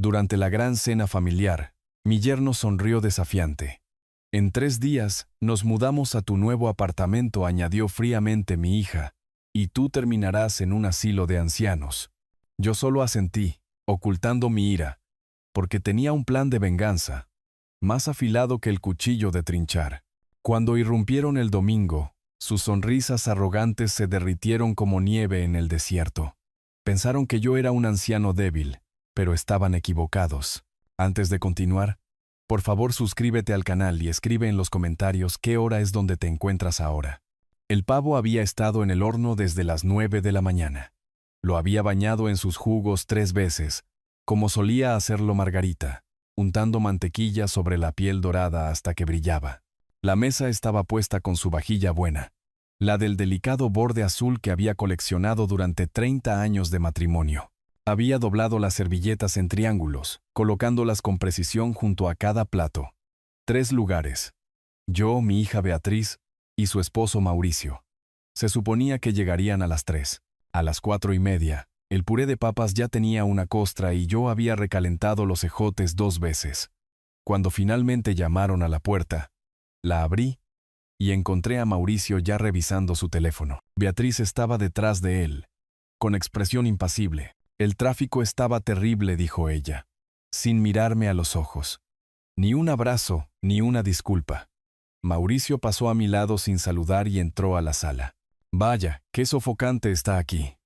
Durante la gran cena familiar, mi yerno sonrió desafiante. «En 3 días nos mudamos a tu nuevo apartamento», añadió fríamente mi hija, «y tú terminarás en un asilo de ancianos». Yo solo asentí, ocultando mi ira, porque tenía un plan de venganza, más afilado que el cuchillo de trinchar. Cuando irrumpieron el domingo, sus sonrisas arrogantes se derritieron como nieve en el desierto. Pensaron que yo era un anciano débil, pero estaban equivocados. Antes de continuar, por favor suscríbete al canal y escribe en los comentarios qué hora es donde te encuentras ahora. El pavo había estado en el horno desde las 9 de la mañana. Lo había bañado en sus jugos 3 veces, como solía hacerlo Margarita, untando mantequilla sobre la piel dorada hasta que brillaba. La mesa estaba puesta con su vajilla buena, la del delicado borde azul que había coleccionado durante 30 años de matrimonio. Había doblado las servilletas en triángulos, colocándolas con precisión junto a cada plato. 3 lugares. Yo, mi hija Beatriz y su esposo Mauricio. Se suponía que llegarían a las 3. A las 4:30, el puré de papas ya tenía una costra y yo había recalentado los ejotes 2 veces. Cuando finalmente llamaron a la puerta, la abrí y encontré a Mauricio ya revisando su teléfono. Beatriz estaba detrás de él, con expresión impasible. «El tráfico estaba terrible», dijo ella, sin mirarme a los ojos. Ni un abrazo, ni una disculpa. Mauricio pasó a mi lado sin saludar y entró a la sala. «Vaya, qué sofocante está aquí.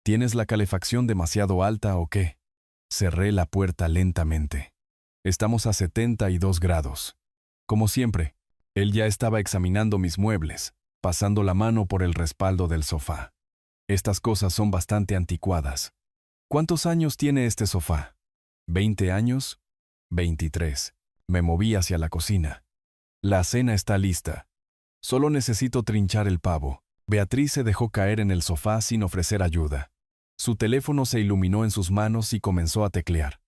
¿Tienes la calefacción demasiado alta o qué?» Cerré la puerta lentamente. Estamos a 72 grados. Como siempre, él ya estaba examinando mis muebles, pasando la mano por el respaldo del sofá. «Estas cosas son bastante anticuadas. ¿Cuántos años tiene este sofá? ¿20 años? 23. Me moví hacia la cocina. «La cena está lista. Solo necesito trinchar el pavo». Beatriz se dejó caer en el sofá sin ofrecer ayuda. Su teléfono se iluminó en sus manos y comenzó a teclear.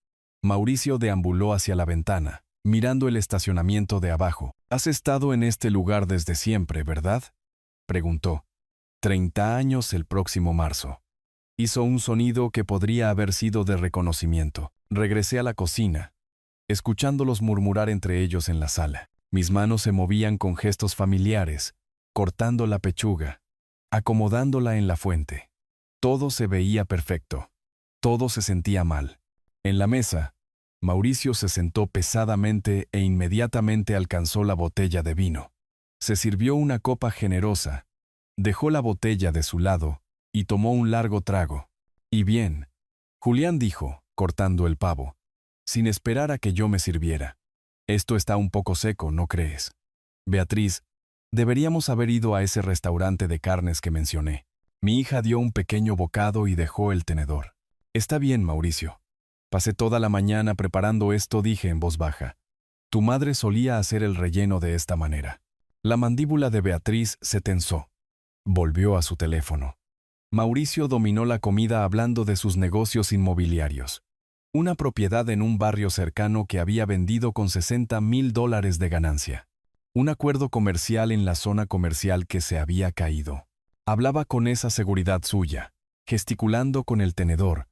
Mauricio deambuló hacia la ventana, mirando el estacionamiento de abajo. «Has estado en este lugar desde siempre, ¿verdad?», preguntó. 30 años el próximo marzo. Hizo un sonido que podría haber sido de reconocimiento. Regresé a la cocina, escuchándolos murmurar entre ellos en la sala. Mis manos se movían con gestos familiares, cortando la pechuga, acomodándola en la fuente. Todo se veía perfecto. Todo se sentía mal. En la mesa, Mauricio se sentó pesadamente e inmediatamente alcanzó la botella de vino. Se sirvió una copa generosa, dejó la botella de su lado y tomó un largo trago. «Y bien», Julián dijo, cortando el pavo, sin esperar a que yo me sirviera. «Esto está un poco seco, ¿no crees? Beatriz, deberíamos haber ido a ese restaurante de carnes que mencioné». Mi hija dio un pequeño bocado y dejó el tenedor. «Está bien, Mauricio. Pasé toda la mañana preparando esto», dije en voz baja. «Tu madre solía hacer el relleno de esta manera». La mandíbula de Beatriz se tensó. Volvió a su teléfono. Mauricio dominó la comida hablando de sus negocios inmobiliarios. Una propiedad en un barrio cercano que había vendido con $60,000 de ganancia. Un acuerdo comercial en la zona comercial que se había caído. Hablaba con esa seguridad suya, gesticulando con el tenedor,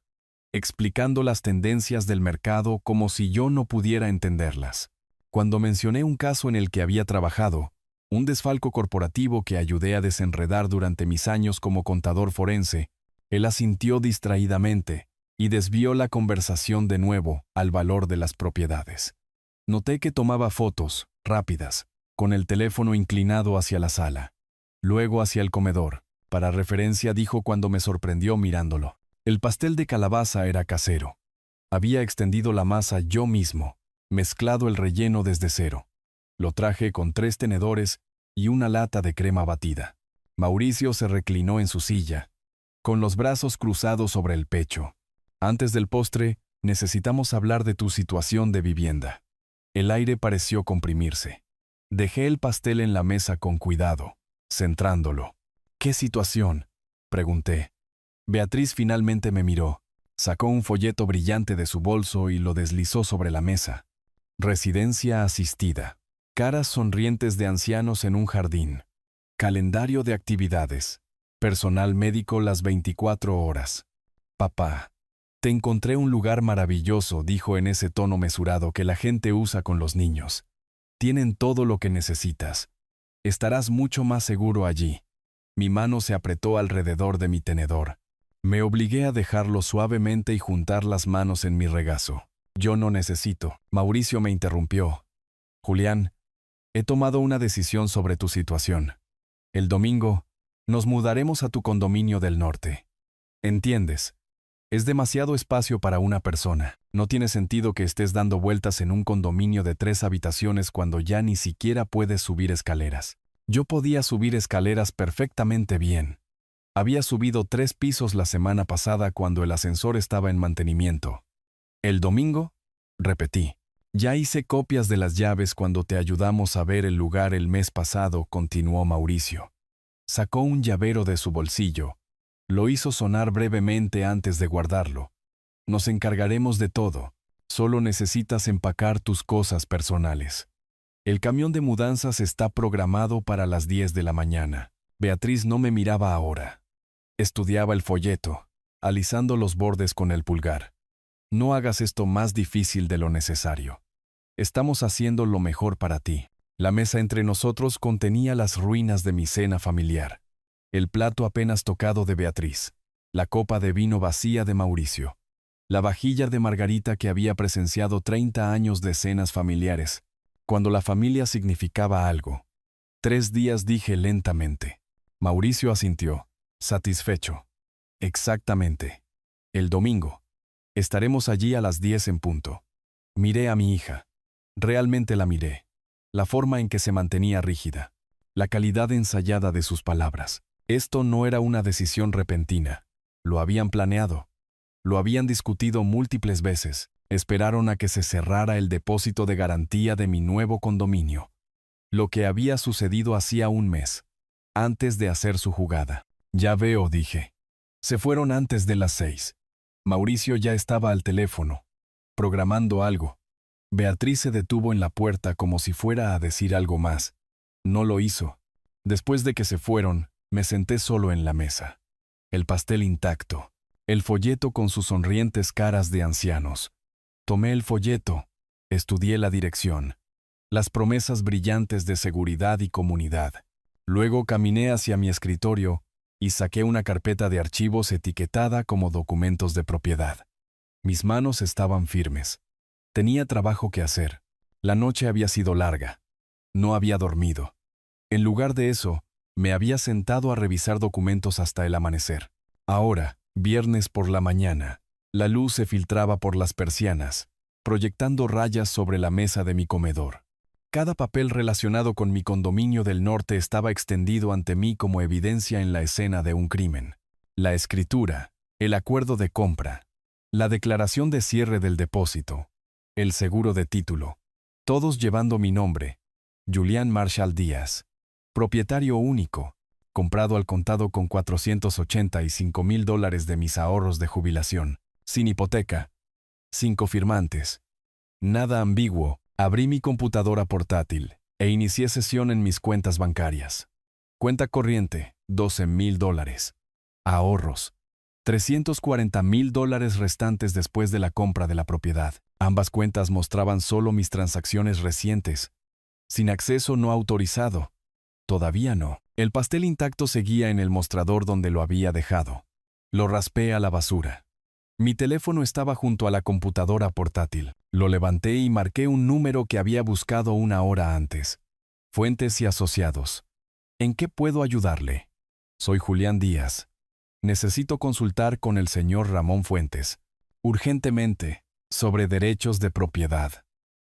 explicando las tendencias del mercado como si yo no pudiera entenderlas. Cuando mencioné un caso en el que había trabajado, un desfalco corporativo que ayudé a desenredar durante mis años como contador forense, él asintió distraídamente y desvió la conversación de nuevo al valor de las propiedades. Noté que tomaba fotos, rápidas, con el teléfono inclinado hacia la sala, luego hacia el comedor. Para referencia, dijo cuando me sorprendió mirándolo. El pastel de calabaza era casero. Había extendido la masa yo mismo, mezclado el relleno desde cero. Lo traje con 3 tenedores y una lata de crema batida. Mauricio se reclinó en su silla, con los brazos cruzados sobre el pecho. «Antes del postre, necesitamos hablar de tu situación de vivienda». El aire pareció comprimirse. Dejé el pastel en la mesa con cuidado, centrándolo. «¿Qué situación?», pregunté. Beatriz finalmente me miró. Sacó un folleto brillante de su bolso y lo deslizó sobre la mesa. «Residencia asistida. Caras sonrientes de ancianos en un jardín. Calendario de actividades. Personal médico las 24 horas. Papá. Te encontré un lugar maravilloso, dijo en ese tono mesurado que la gente usa con los niños. Tienen todo lo que necesitas. Estarás mucho más seguro allí. Mi mano se apretó alrededor de mi tenedor. Me obligué a dejarlo suavemente y juntar las manos en mi regazo. Yo no necesito. Mauricio me interrumpió. Julián, he tomado una decisión sobre tu situación. El domingo, nos mudaremos a tu condominio del norte. ¿Entiendes? Es demasiado espacio para una persona. No tiene sentido que estés dando vueltas en un condominio de 3 habitaciones cuando ya ni siquiera puedes subir escaleras. Yo podía subir escaleras perfectamente bien. Había subido 3 pisos la semana pasada cuando el ascensor estaba en mantenimiento. ¿El domingo? Repetí. Ya hice copias de las llaves cuando te ayudamos a ver el lugar el mes pasado, continuó Mauricio. Sacó un llavero de su bolsillo. Lo hizo sonar brevemente antes de guardarlo. Nos encargaremos de todo. Solo necesitas empacar tus cosas personales. El camión de mudanzas está programado para las 10 de la mañana. Beatriz no me miraba ahora. Estudiaba el folleto, alisando los bordes con el pulgar. No hagas esto más difícil de lo necesario. Estamos haciendo lo mejor para ti. La mesa entre nosotros contenía las ruinas de mi cena familiar. El plato apenas tocado de Beatriz, la copa de vino vacía de Mauricio, la vajilla de Margarita que había presenciado 30 años de cenas familiares, cuando la familia significaba algo. 3 días, dije lentamente. Mauricio asintió, satisfecho. Exactamente. El domingo. Estaremos allí a las 10 en punto. Miré a mi hija. Realmente la miré. La forma en que se mantenía rígida. La calidad ensayada de sus palabras. Esto no era una decisión repentina. Lo habían planeado. Lo habían discutido múltiples veces. Esperaron a que se cerrara el depósito de garantía de mi nuevo condominio. Lo que había sucedido hacía un mes, antes de hacer su jugada. Ya veo, dije. Se fueron antes de las 6. Mauricio ya estaba al teléfono, programando algo. Beatriz se detuvo en la puerta como si fuera a decir algo más. No lo hizo. Después de que se fueron, me senté solo en la mesa. El pastel intacto, el folleto con sus sonrientes caras de ancianos. Tomé el folleto, estudié la dirección, las promesas brillantes de seguridad y comunidad. Luego caminé hacia mi escritorio y saqué una carpeta de archivos etiquetada como documentos de propiedad. Mis manos estaban firmes. Tenía trabajo que hacer. La noche había sido larga. No había dormido. En lugar de eso, me había sentado a revisar documentos hasta el amanecer. Ahora, viernes por la mañana, la luz se filtraba por las persianas, proyectando rayas sobre la mesa de mi comedor. Cada papel relacionado con mi condominio del norte estaba extendido ante mí como evidencia en la escena de un crimen. La escritura, el acuerdo de compra, la declaración de cierre del depósito, el seguro de título, todos llevando mi nombre, Julián Marshall Díaz, propietario único, comprado al contado con $485,000 de mis ahorros de jubilación, sin hipoteca, 5 firmantes. Nada ambiguo. Abrí mi computadora portátil e inicié sesión en mis cuentas bancarias. Cuenta corriente, $12,000. Ahorros, $340,000 restantes después de la compra de la propiedad. Ambas cuentas mostraban solo mis transacciones recientes. Sin acceso no autorizado. Todavía no. El pastel intacto seguía en el mostrador donde lo había dejado. Lo raspé a la basura. Mi teléfono estaba junto a la computadora portátil. Lo levanté y marqué un número que había buscado una hora antes. Fuentes y asociados. ¿En qué puedo ayudarle? Soy Julián Díaz. Necesito consultar con el señor Ramón Fuentes. Urgentemente, sobre derechos de propiedad.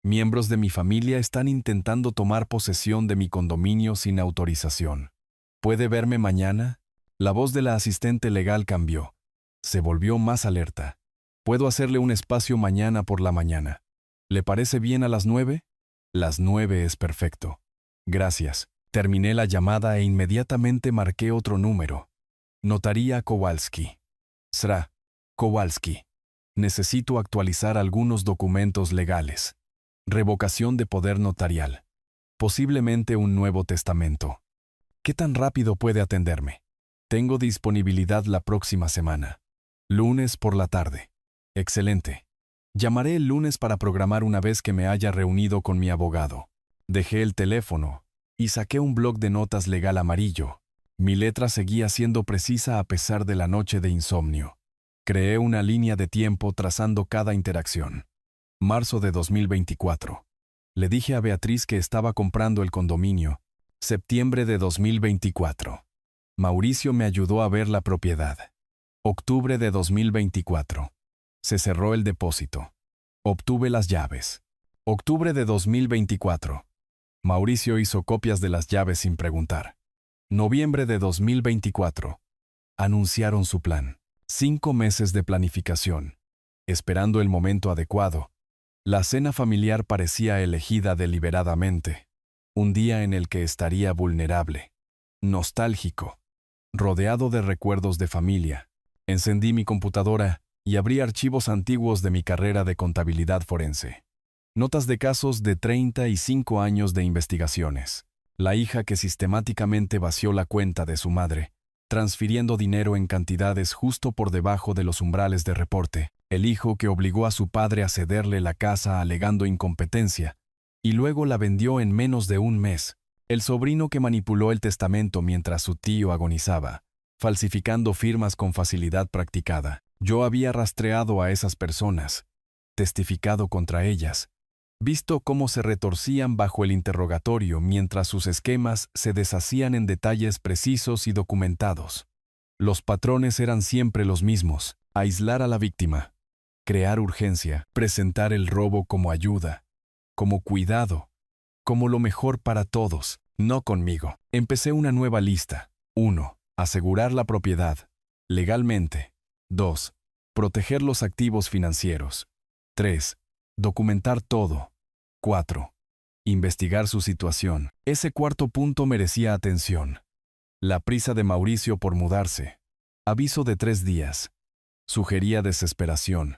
Miembros de mi familia están intentando tomar posesión de mi condominio sin autorización. ¿Puede verme mañana? La voz de la asistente legal cambió. Se volvió más alerta. Puedo hacerle un espacio mañana por la mañana. ¿Le parece bien a las 9? Las 9 es perfecto. Gracias. Terminé la llamada e inmediatamente marqué otro número. Notaría Kowalski. Sra. Kowalski. Necesito actualizar algunos documentos legales. Revocación de poder notarial. Posiblemente un nuevo testamento. ¿Qué tan rápido puede atenderme? Tengo disponibilidad la próxima semana. Lunes por la tarde. Excelente. Llamaré el lunes para programar una vez que me haya reunido con mi abogado. Dejé el teléfono y saqué un bloc de notas legal amarillo. Mi letra seguía siendo precisa a pesar de la noche de insomnio. Creé una línea de tiempo trazando cada interacción. Marzo de 2024. Le dije a Beatriz que estaba comprando el condominio. Septiembre de 2024. Mauricio me ayudó a ver la propiedad. Octubre de 2024. Se cerró el depósito. Obtuve las llaves. Octubre de 2024. Mauricio hizo copias de las llaves sin preguntar. Noviembre de 2024. Anunciaron su plan. 5 meses de planificación. Esperando el momento adecuado. La cena familiar parecía elegida deliberadamente. Un día en el que estaría vulnerable. Nostálgico. Rodeado de recuerdos de familia. Encendí mi computadora y abrí archivos antiguos de mi carrera de contabilidad forense. Notas de casos de 35 años de investigaciones. La hija que sistemáticamente vació la cuenta de su madre, transfiriendo dinero en cantidades justo por debajo de los umbrales de reporte. El hijo que obligó a su padre a cederle la casa alegando incompetencia, y luego la vendió en menos de un mes. El sobrino que manipuló el testamento mientras su tío agonizaba, falsificando firmas con facilidad practicada. Yo había rastreado a esas personas, testificado contra ellas, visto cómo se retorcían bajo el interrogatorio mientras sus esquemas se deshacían en detalles precisos y documentados. Los patrones eran siempre los mismos: aislar a la víctima, crear urgencia, presentar el robo como ayuda, como cuidado, como lo mejor para todos, no conmigo. Empecé una nueva lista. 1. Asegurar la propiedad, legalmente. 2. Proteger los activos financieros. 3. Documentar todo. 4. Investigar su situación. Ese cuarto punto merecía atención. La prisa de Mauricio por mudarse. Aviso de 3 días. Sugería desesperación.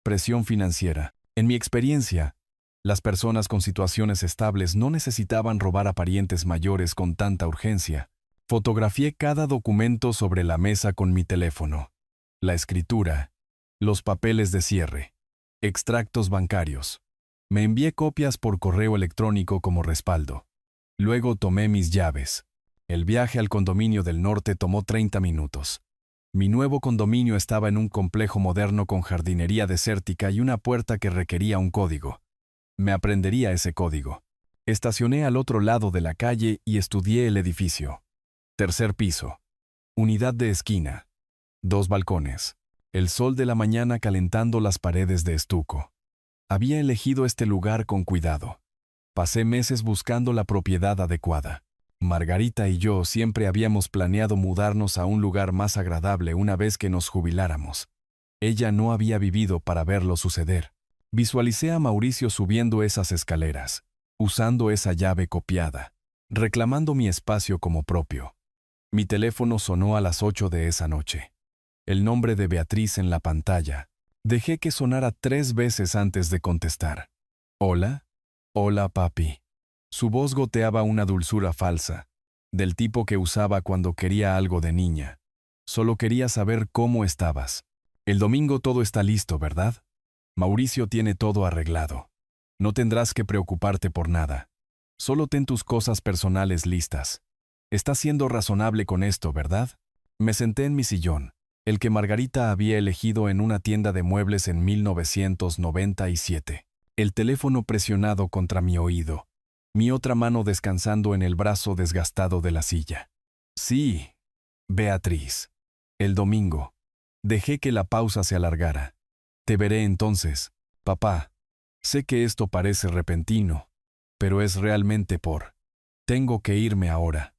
Presión financiera. En mi experiencia, las personas con situaciones estables no necesitaban robar a parientes mayores con tanta urgencia. Fotografié cada documento sobre la mesa con mi teléfono. La escritura, los papeles de cierre, extractos bancarios. Me envié copias por correo electrónico como respaldo. Luego tomé mis llaves. El viaje al condominio del norte tomó 30 minutos. Mi nuevo condominio estaba en un complejo moderno con jardinería desértica y una puerta que requería un código. Me aprendería ese código. Estacioné al otro lado de la calle y estudié el edificio. Tercer piso. Unidad de esquina. 2 balcones. El sol de la mañana calentando las paredes de estuco. Había elegido este lugar con cuidado. Pasé meses buscando la propiedad adecuada. Margarita y yo siempre habíamos planeado mudarnos a un lugar más agradable una vez que nos jubiláramos. Ella no había vivido para verlo suceder. Visualicé a Mauricio subiendo esas escaleras, usando esa llave copiada, reclamando mi espacio como propio. Mi teléfono sonó a las 8 de esa noche. El nombre de Beatriz en la pantalla. Dejé que sonara 3 veces antes de contestar. ¿Hola? Hola, papi. Su voz goteaba una dulzura falsa, del tipo que usaba cuando quería algo de niña. Solo quería saber cómo estabas. El domingo todo está listo, ¿verdad? Mauricio tiene todo arreglado. No tendrás que preocuparte por nada. Solo ten tus cosas personales listas. Estás siendo razonable con esto, ¿verdad? Me senté en mi sillón, el que Margarita había elegido en una tienda de muebles en 1997. El teléfono presionado contra mi oído, mi otra mano descansando en el brazo desgastado de la silla. Sí, Beatriz. El domingo. Dejé que la pausa se alargara. Te veré entonces, papá. Sé que esto parece repentino, pero es realmente por. Tengo que irme ahora.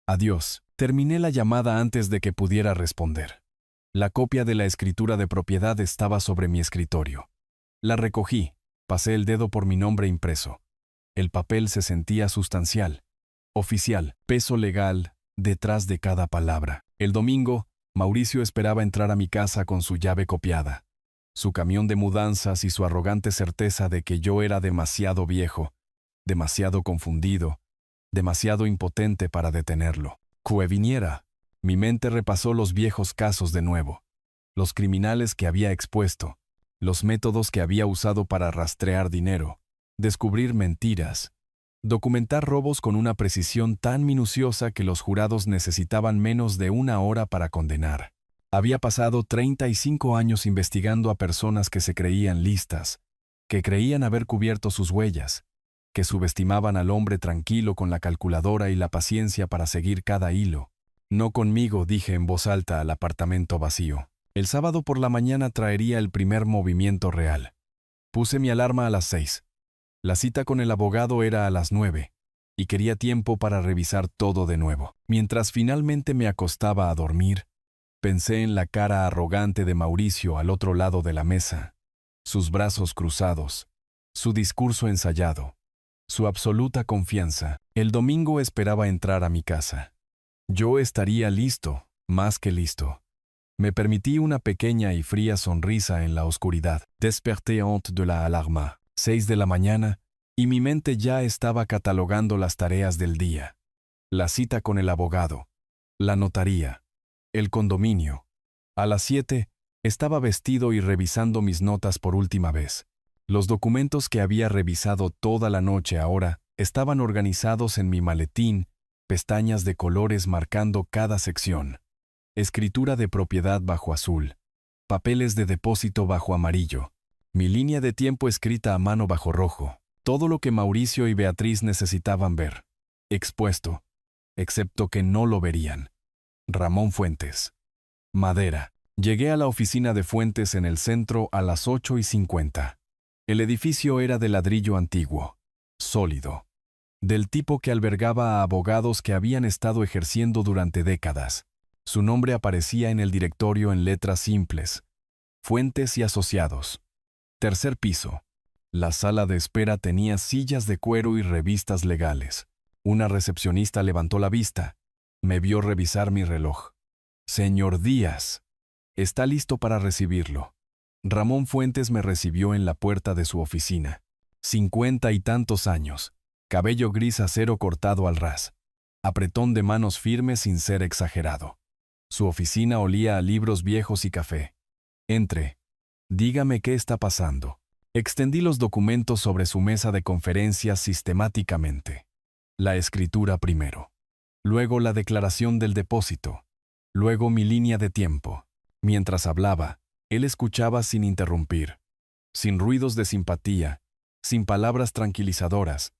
Adiós. Terminé la llamada antes de que pudiera responder. La copia de la escritura de propiedad estaba sobre mi escritorio. La recogí, pasé el dedo por mi nombre impreso. El papel se sentía sustancial, oficial, peso legal, detrás de cada palabra. El domingo, Mauricio esperaba entrar a mi casa con su llave copiada, su camión de mudanzas y su arrogante certeza de que yo era demasiado viejo, demasiado confundido, demasiado impotente para detenerlo. Que viniera. Mi mente repasó los viejos casos de nuevo, los criminales que había expuesto, los métodos que había usado para rastrear dinero, descubrir mentiras, documentar robos con una precisión tan minuciosa que los jurados necesitaban menos de una hora para condenar. Había pasado 35 años investigando a personas que se creían listas, que creían haber cubierto sus huellas, que subestimaban al hombre tranquilo con la calculadora y la paciencia para seguir cada hilo. No conmigo, dije en voz alta al apartamento vacío. El sábado por la mañana traería el primer movimiento real. Puse mi alarma a las 6. La cita con el abogado era a las 9, y quería tiempo para revisar todo de nuevo. Mientras finalmente me acostaba a dormir, pensé en la cara arrogante de Mauricio al otro lado de la mesa, sus brazos cruzados, su discurso ensayado, su absoluta confianza. El domingo esperaba entrar a mi casa. Yo estaría listo, más que listo. Me permití una pequeña y fría sonrisa en la oscuridad. Desperté antes de la alarma. 6 de la mañana, y mi mente ya estaba catalogando las tareas del día. La cita con el abogado, la notaría, el condominio. A las 7, estaba vestido y revisando mis notas por última vez. Los documentos que había revisado toda la noche ahora estaban organizados en mi maletín, pestañas de colores marcando cada sección. Escritura de propiedad bajo azul, papeles de depósito bajo amarillo, mi línea de tiempo escrita a mano bajo rojo, todo lo que Mauricio y Beatriz necesitaban ver, expuesto, excepto que no lo verían. Ramón Fuentes. Madera. Llegué a la oficina de Fuentes en el centro a las 8:50. El edificio era de ladrillo antiguo, sólido, del tipo que albergaba a abogados que habían estado ejerciendo durante décadas. Su nombre aparecía en el directorio en letras simples. Fuentes y Asociados. Tercer piso. La sala de espera tenía sillas de cuero y revistas legales. Una recepcionista levantó la vista. Me vio revisar mi reloj. Señor Díaz, está listo para recibirlo. Ramón Fuentes me recibió en la puerta de su oficina. 50 y tantos años. Cabello gris acero cortado al ras. Apretón de manos firmes sin ser exagerado. Su oficina olía a libros viejos y café. Entre. Dígame qué está pasando. Extendí los documentos sobre su mesa de conferencias sistemáticamente. La escritura primero. Luego la declaración del depósito. Luego mi línea de tiempo. Mientras hablaba, él escuchaba sin interrumpir. Sin ruidos de simpatía, sin palabras tranquilizadoras.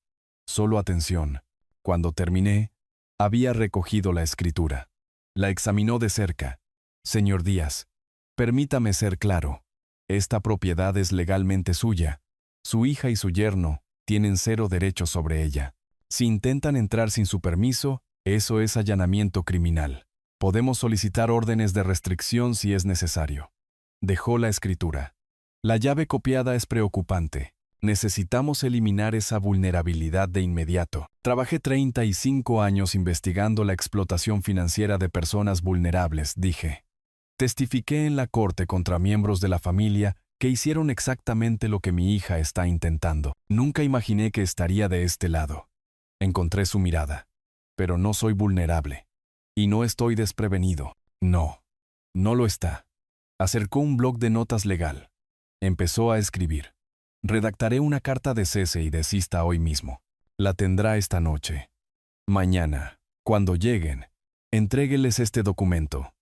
Solo atención. Cuando terminé, había recogido la escritura. La examinó de cerca. Señor Díaz, permítame ser claro. Esta propiedad es legalmente suya. Su hija y su yerno tienen 0 derechos sobre ella. Si intentan entrar sin su permiso, eso es allanamiento criminal. Podemos solicitar órdenes de restricción si es necesario. Dejó la escritura. La llave copiada es preocupante. Necesitamos eliminar esa vulnerabilidad de inmediato. Trabajé 35 años investigando la explotación financiera de personas vulnerables, dije. Testifiqué en la corte contra miembros de la familia que hicieron exactamente lo que mi hija está intentando. Nunca imaginé que estaría de este lado. Encontré su mirada. Pero no soy vulnerable. Y no estoy desprevenido. No. No lo está. Acercó un bloc de notas legal. Empezó a escribir. Redactaré una carta de cese y desista hoy mismo. La tendrá esta noche. Mañana, cuando lleguen, entrégueles este documento.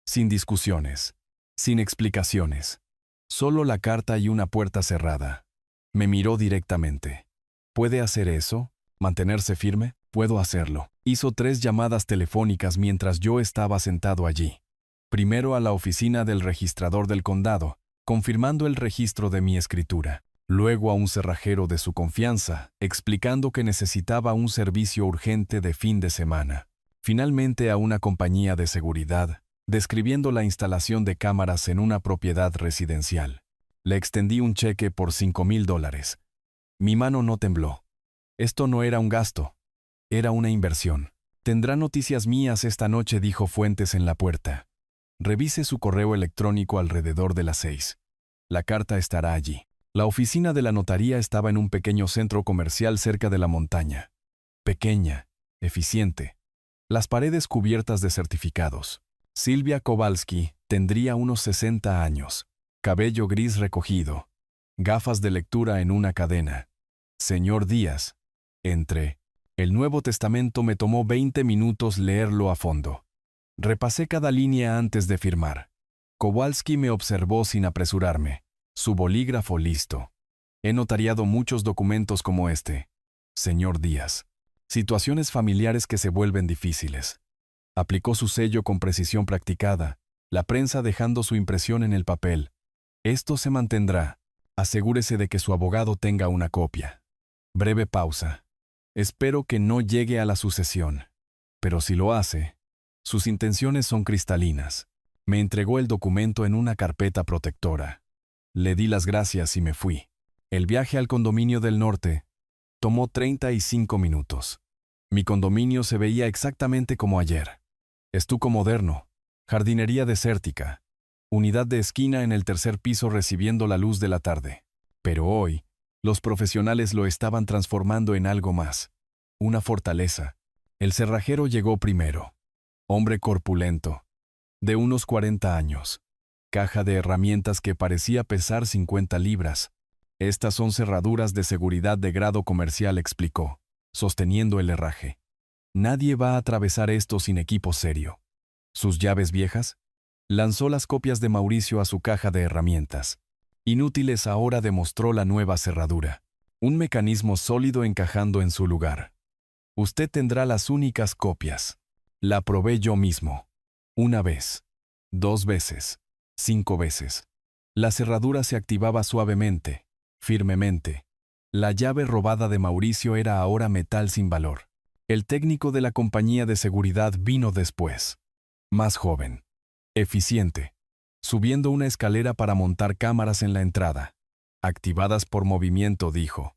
Sin discusiones, sin explicaciones. Solo la carta y una puerta cerrada. Me miró directamente. ¿Puede hacer eso? ¿Mantenerse firme? Puedo hacerlo. Hizo 3 llamadas telefónicas mientras yo estaba sentado allí. Primero a la oficina del registrador del condado, confirmando el registro de mi escritura. Luego a un cerrajero de su confianza, explicando que necesitaba un servicio urgente de fin de semana. Finalmente a una compañía de seguridad, describiendo la instalación de cámaras en una propiedad residencial. Le extendí un cheque por $5,000. Mi mano no tembló. Esto no era un gasto, era una inversión. Tendrá noticias mías esta noche, dijo Fuentes en la puerta. Revise su correo electrónico alrededor de las 6. La carta estará allí. La oficina de la notaría estaba en un pequeño centro comercial cerca de la montaña. Pequeña, eficiente. Las paredes cubiertas de certificados. Silvia Kowalski tendría unos 60 años. cabello gris recogido, gafas de lectura en una cadena. Señor Díaz. Entré. El Nuevo Testamento me tomó 20 minutos leerlo a fondo. Repasé cada línea antes de firmar. Kowalski me observó sin apresurarme. Su bolígrafo listo. He notariado muchos documentos como este. Señor Díaz. Situaciones familiares que se vuelven difíciles. Aplicó su sello con precisión practicada, la prensa dejando su impresión en el papel. Esto se mantendrá. Asegúrese de que su abogado tenga una copia. Breve pausa. Espero que no llegue a la sucesión. Pero si lo hace, sus intenciones son cristalinas. Me entregó el documento en una carpeta protectora. Le di las gracias y me fui. El viaje al condominio del norte tomó 35 minutos. Mi condominio se veía exactamente como ayer. Estuco moderno, jardinería desértica, unidad de esquina en el tercer piso recibiendo la luz de la tarde. Pero hoy, los profesionales lo estaban transformando en algo más. Una fortaleza. El cerrajero llegó primero. Hombre corpulento, de unos 40 años. Caja de herramientas que parecía pesar 50 libras. Estas son cerraduras de seguridad de grado comercial, explicó, sosteniendo el herraje. Nadie va a atravesar esto sin equipo serio. ¿Sus llaves viejas? Lanzó las copias de Mauricio a su caja de herramientas. Inútiles, ahora demostró la nueva cerradura. Un mecanismo sólido encajando en su lugar. Usted tendrá las únicas copias. La probé yo mismo. Una vez. 2 veces. 5 veces. La cerradura se activaba suavemente, firmemente. La llave robada de Mauricio era ahora metal sin valor. El técnico de la compañía de seguridad vino después. Más joven. Eficiente. Subiendo una escalera para montar cámaras en la entrada. Activadas por movimiento, dijo.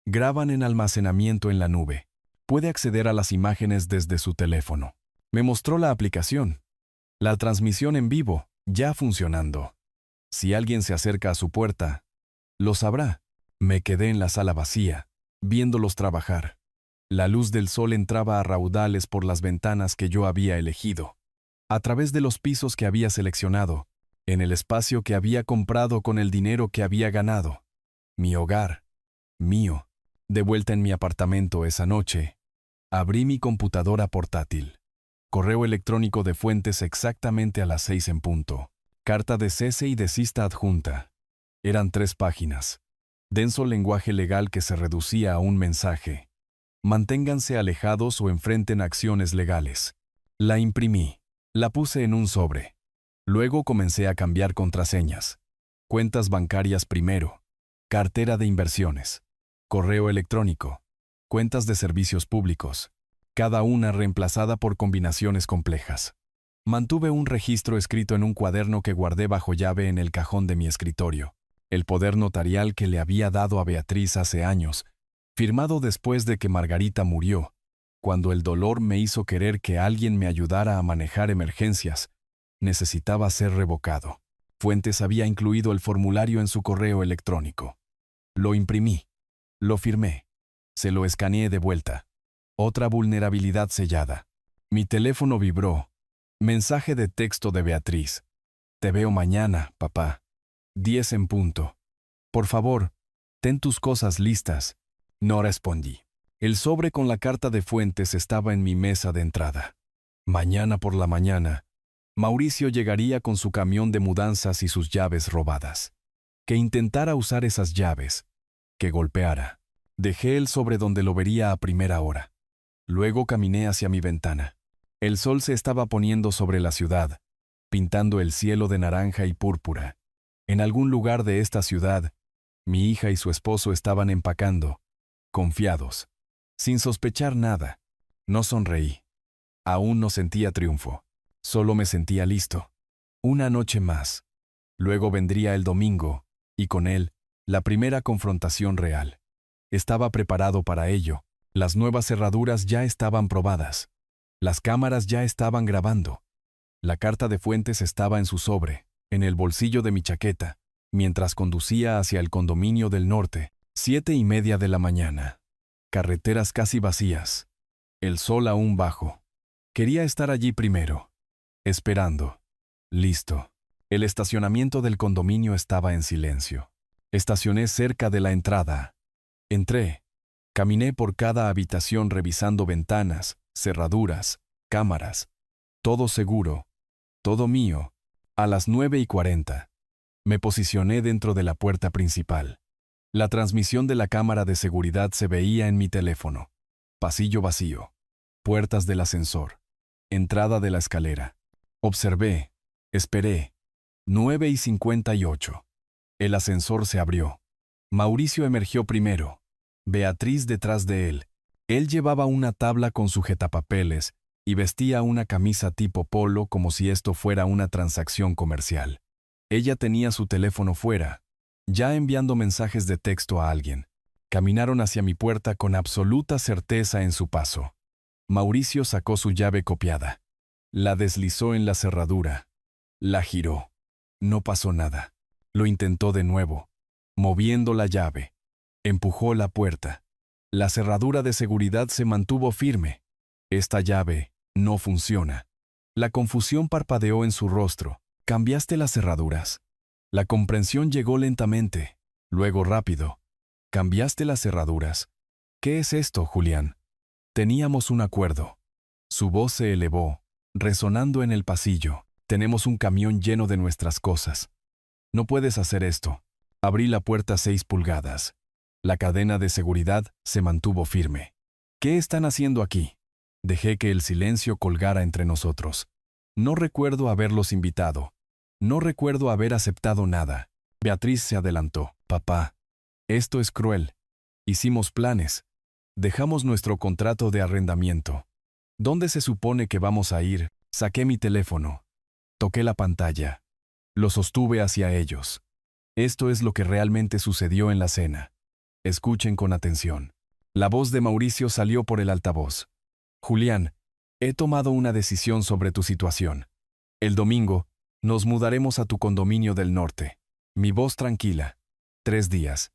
Graban en almacenamiento en la nube. Puede acceder a las imágenes desde su teléfono. Me mostró la aplicación. La transmisión en vivo, ya funcionando. Si alguien se acerca a su puerta, lo sabrá. Me quedé en la sala vacía, viéndolos trabajar. La luz del sol entraba a raudales por las ventanas que yo había elegido. A través de los pisos que había seleccionado, en el espacio que había comprado con el dinero que había ganado. Mi hogar, mío. De vuelta en mi apartamento esa noche, abrí mi computadora portátil. Correo electrónico de Fuentes exactamente a las 6 en punto. Carta de cese y desista adjunta. Eran 3 páginas. Denso lenguaje legal que se reducía a un mensaje. Manténganse alejados o enfrenten acciones legales. La imprimí. La puse en un sobre. Luego comencé a cambiar contraseñas. Cuentas bancarias primero. Cartera de inversiones. Correo electrónico. Cuentas de servicios públicos. Cada una reemplazada por combinaciones complejas. Mantuve un registro escrito en un cuaderno que guardé bajo llave en el cajón de mi escritorio. El poder notarial que le había dado a Beatriz hace años, firmado después de que Margarita murió, cuando el dolor me hizo querer que alguien me ayudara a manejar emergencias, necesitaba ser revocado. Fuentes había incluido el formulario en su correo electrónico. Lo imprimí. Lo firmé. Se lo escaneé de vuelta. Otra vulnerabilidad sellada. Mi teléfono vibró. Mensaje de texto de Beatriz. Te veo mañana, papá. 10 en punto. Por favor, ten tus cosas listas. No respondí. El sobre con la carta de Fuentes estaba en mi mesa de entrada. Mañana por la mañana, Mauricio llegaría con su camión de mudanzas y sus llaves robadas. Que intentara usar esas llaves. Que golpeara. Dejé el sobre donde lo vería a primera hora. Luego caminé hacia mi ventana. El sol se estaba poniendo sobre la ciudad, pintando el cielo de naranja y púrpura. En algún lugar de esta ciudad, mi hija y su esposo estaban empacando, confiados, sin sospechar nada. No sonreí. Aún no sentía triunfo. Solo me sentía listo. Una noche más. Luego vendría el domingo, y con él, la primera confrontación real. Estaba preparado para ello. Las nuevas cerraduras ya estaban probadas. Las cámaras ya estaban grabando. La carta de Fuentes estaba en su sobre, en el bolsillo de mi chaqueta, mientras conducía hacia el condominio del norte, 7:30 de la mañana. Carreteras casi vacías. El sol aún bajo. Quería estar allí primero. Esperando. Listo. El estacionamiento del condominio estaba en silencio. Estacioné cerca de la entrada. Entré. Caminé por cada habitación revisando ventanas, cerraduras, cámaras. Todo seguro. Todo mío. A las 9:40. Me posicioné dentro de la puerta principal. La transmisión de la cámara de seguridad se veía en mi teléfono. Pasillo vacío. Puertas del ascensor. Entrada de la escalera. Observé. Esperé. 9:58. El ascensor se abrió. Mauricio emergió primero. Beatriz detrás de él. Él llevaba una tabla con sujetapapeles y vestía una camisa tipo polo como si esto fuera una transacción comercial. Ella tenía su teléfono fuera, ya enviando mensajes de texto a alguien. Caminaron hacia mi puerta con absoluta certeza en su paso. Mauricio sacó su llave copiada. La deslizó en la cerradura. La giró. No pasó nada. Lo intentó de nuevo, moviendo la llave. Empujó la puerta. La cerradura de seguridad se mantuvo firme. Esta llave no funciona. La confusión parpadeó en su rostro. ¿Cambiaste las cerraduras? La comprensión llegó lentamente, luego rápido. ¿Cambiaste las cerraduras? ¿Qué es esto, Julián? Teníamos un acuerdo. Su voz se elevó, resonando en el pasillo. Tenemos un camión lleno de nuestras cosas. No puedes hacer esto. Abrí la puerta 6 pulgadas. La cadena de seguridad se mantuvo firme. ¿Qué están haciendo aquí? Dejé que el silencio colgara entre nosotros. No recuerdo haberlos invitado. No recuerdo haber aceptado nada. Beatriz se adelantó. Papá, esto es cruel. Hicimos planes. Dejamos nuestro contrato de arrendamiento. ¿Dónde se supone que vamos a ir? Saqué mi teléfono. Toqué la pantalla. Lo sostuve hacia ellos. Esto es lo que realmente sucedió en la cena. Escuchen con atención. La voz de Mauricio salió por el altavoz. Julián, he tomado una decisión sobre tu situación. El domingo, nos mudaremos a tu condominio del norte. Mi voz tranquila. 3 días.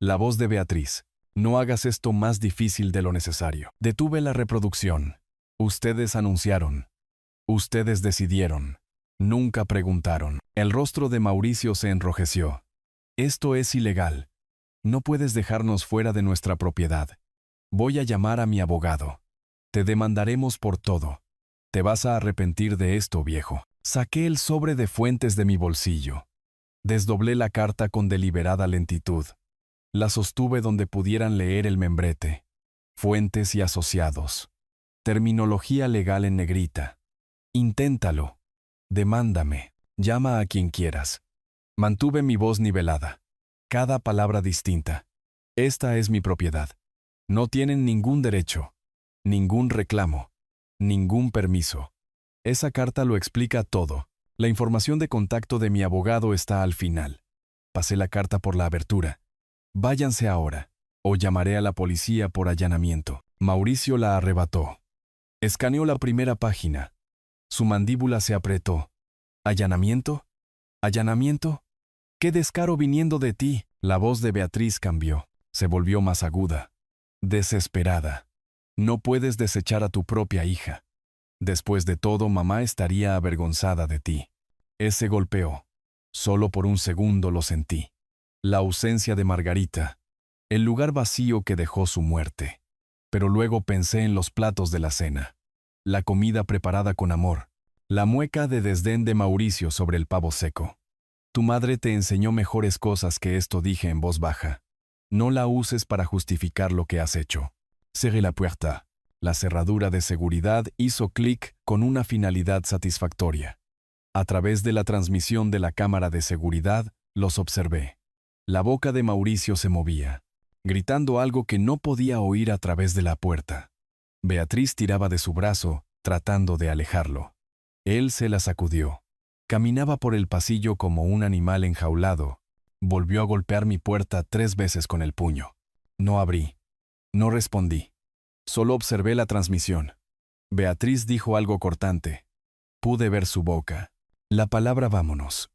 La voz de Beatriz. No hagas esto más difícil de lo necesario. Detuve la reproducción. Ustedes anunciaron. Ustedes decidieron. Nunca preguntaron. El rostro de Mauricio se enrojeció. Esto es ilegal. No puedes dejarnos fuera de nuestra propiedad. Voy a llamar a mi abogado. Te demandaremos por todo. Te vas a arrepentir de esto, viejo. Saqué el sobre de fuentes de mi bolsillo. Desdoblé la carta con deliberada lentitud. La sostuve donde pudieran leer el membrete. Fuentes y asociados. Terminología legal en negrita. Inténtalo. Demándame. Llama a quien quieras. Mantuve mi voz nivelada. Cada palabra distinta. Esta es mi propiedad. No tienen ningún derecho, ningún reclamo, ningún permiso. Esa carta lo explica todo. La información de contacto de mi abogado está al final. Pasé la carta por la abertura. Váyanse ahora, o llamaré a la policía por allanamiento. Mauricio la arrebató. Escaneó la primera página. Su mandíbula se apretó. ¿Allanamiento? ¿Allanamiento? ¡Qué descaro viniendo de ti! La voz de Beatriz cambió. Se volvió más aguda. Desesperada. No puedes desechar a tu propia hija. Después de todo, mamá estaría avergonzada de ti. Ese golpeó. Solo por un segundo lo sentí. La ausencia de Margarita. El lugar vacío que dejó su muerte. Pero luego pensé en los platos de la cena. La comida preparada con amor. La mueca de desdén de Mauricio sobre el pavo seco. Tu madre te enseñó mejores cosas que esto, dije en voz baja. No la uses para justificar lo que has hecho. Cerré la puerta. La cerradura de seguridad hizo clic con una finalidad satisfactoria. A través de la transmisión de la cámara de seguridad, los observé. La boca de Mauricio se movía, gritando algo que no podía oír a través de la puerta. Beatriz tiraba de su brazo, tratando de alejarlo. Él se la sacudió. Caminaba por el pasillo como un animal enjaulado. Volvió a golpear mi puerta 3 veces con el puño. No abrí. No respondí. Solo observé la transmisión. Beatriz dijo algo cortante. Pude ver su boca. La palabra vámonos.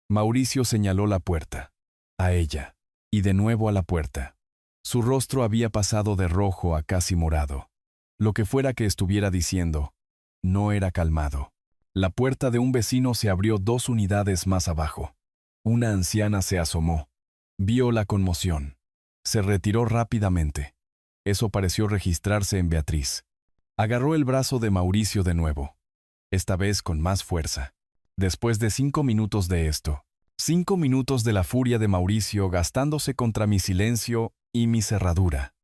Mauricio señaló la puerta. A ella. Y de nuevo a la puerta. Su rostro había pasado de rojo a casi morado. Lo que fuera que estuviera diciendo, no era calmado. La puerta de un vecino se abrió 2 unidades más abajo. Una anciana se asomó. Vio la conmoción. Se retiró rápidamente. Eso pareció registrarse en Beatriz. Agarró el brazo de Mauricio de nuevo, esta vez con más fuerza. Después de 5 minutos de esto, 5 minutos de la furia de Mauricio gastándose contra mi silencio y mi cerradura.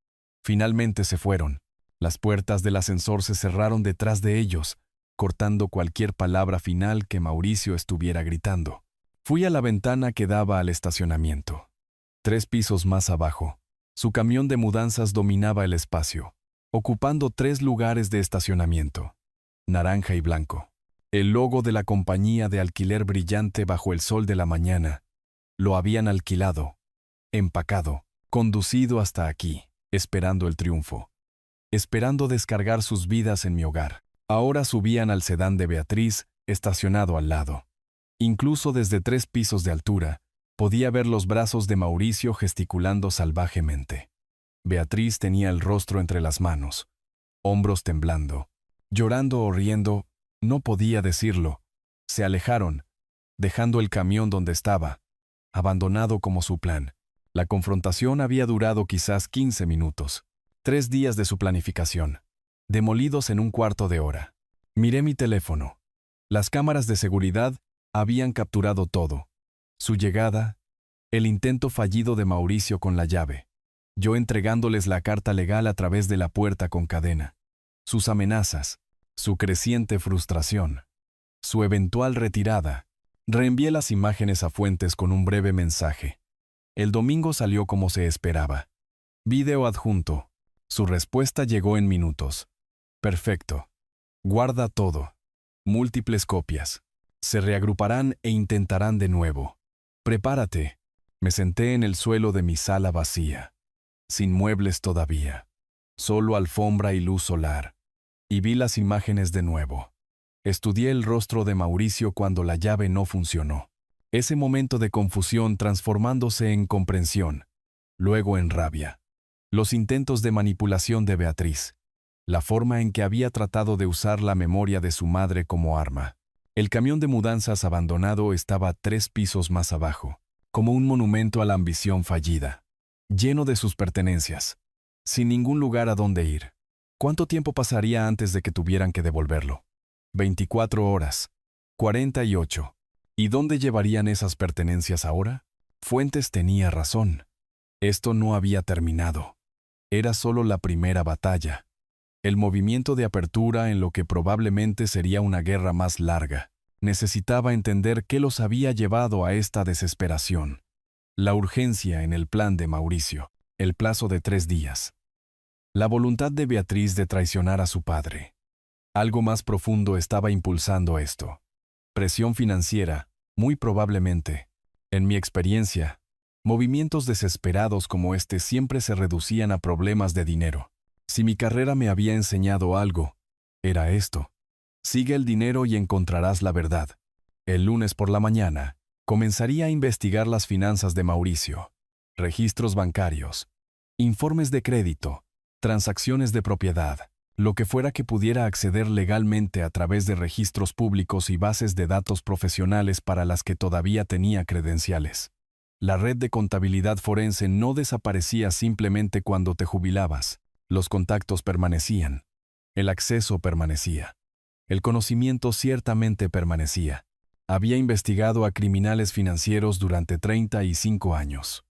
Finalmente se fueron. Las puertas del ascensor se cerraron detrás de ellos, cortando cualquier palabra final que Mauricio estuviera gritando. Fui a la ventana que daba al estacionamiento. 3 pisos más abajo, su camión de mudanzas dominaba el espacio, ocupando 3 lugares de estacionamiento, naranja y blanco. El logo de la compañía de alquiler brillante bajo el sol de la mañana. Lo habían alquilado, empacado, conducido hasta aquí, esperando el triunfo, esperando descargar sus vidas en mi hogar. Ahora subían al sedán de Beatriz, estacionado al lado. Incluso desde 3 pisos de altura, podía ver los brazos de Mauricio gesticulando salvajemente. Beatriz tenía el rostro entre las manos, hombros temblando, llorando o riendo, no podía decirlo. Se alejaron, dejando el camión donde estaba, abandonado como su plan. La confrontación había durado quizás 15 minutos, 3 días de su planificación, demolidos en un cuarto de hora. Miré mi teléfono. Las cámaras de seguridad habían capturado todo. Su llegada, el intento fallido de Mauricio con la llave, yo entregándoles la carta legal a través de la puerta con cadena, sus amenazas, su creciente frustración, su eventual retirada. Reenvié las imágenes a Fuentes con un breve mensaje. El domingo salió como se esperaba. Video adjunto. Su respuesta llegó en minutos. Perfecto. Guarda todo. Múltiples copias. Se reagruparán e intentarán de nuevo. Prepárate. Me senté en el suelo de mi sala vacía, sin muebles todavía, solo alfombra y luz solar, y vi las imágenes de nuevo. Estudié el rostro de Mauricio cuando la llave no funcionó. Ese momento de confusión transformándose en comprensión, luego en rabia. Los intentos de manipulación de Beatriz, la forma en que había tratado de usar la memoria de su madre como arma. El camión de mudanzas abandonado estaba 3 pisos más abajo, como un monumento a la ambición fallida, lleno de sus pertenencias, sin ningún lugar a donde ir. ¿Cuánto tiempo pasaría antes de que tuvieran que devolverlo? 24 horas, 48. ¿Y dónde llevarían esas pertenencias ahora? Fuentes tenía razón. Esto no había terminado. Era solo la primera batalla. El movimiento de apertura en lo que probablemente sería una guerra más larga. Necesitaba entender qué los había llevado a esta desesperación. La urgencia en el plan de Mauricio, el plazo de 3 días. La voluntad de Beatriz de traicionar a su padre. Algo más profundo estaba impulsando esto. Presión financiera, muy probablemente. En mi experiencia, movimientos desesperados como este siempre se reducían a problemas de dinero. Si mi carrera me había enseñado algo, era esto. Sigue el dinero y encontrarás la verdad. El lunes por la mañana, comenzaría a investigar las finanzas de Mauricio, registros bancarios, informes de crédito, transacciones de propiedad, lo que fuera que pudiera acceder legalmente a través de registros públicos y bases de datos profesionales para las que todavía tenía credenciales. La red de contabilidad forense no desaparecía simplemente cuando te jubilabas. Los contactos permanecían. El acceso permanecía. El conocimiento ciertamente permanecía. Había investigado a criminales financieros durante 35 años.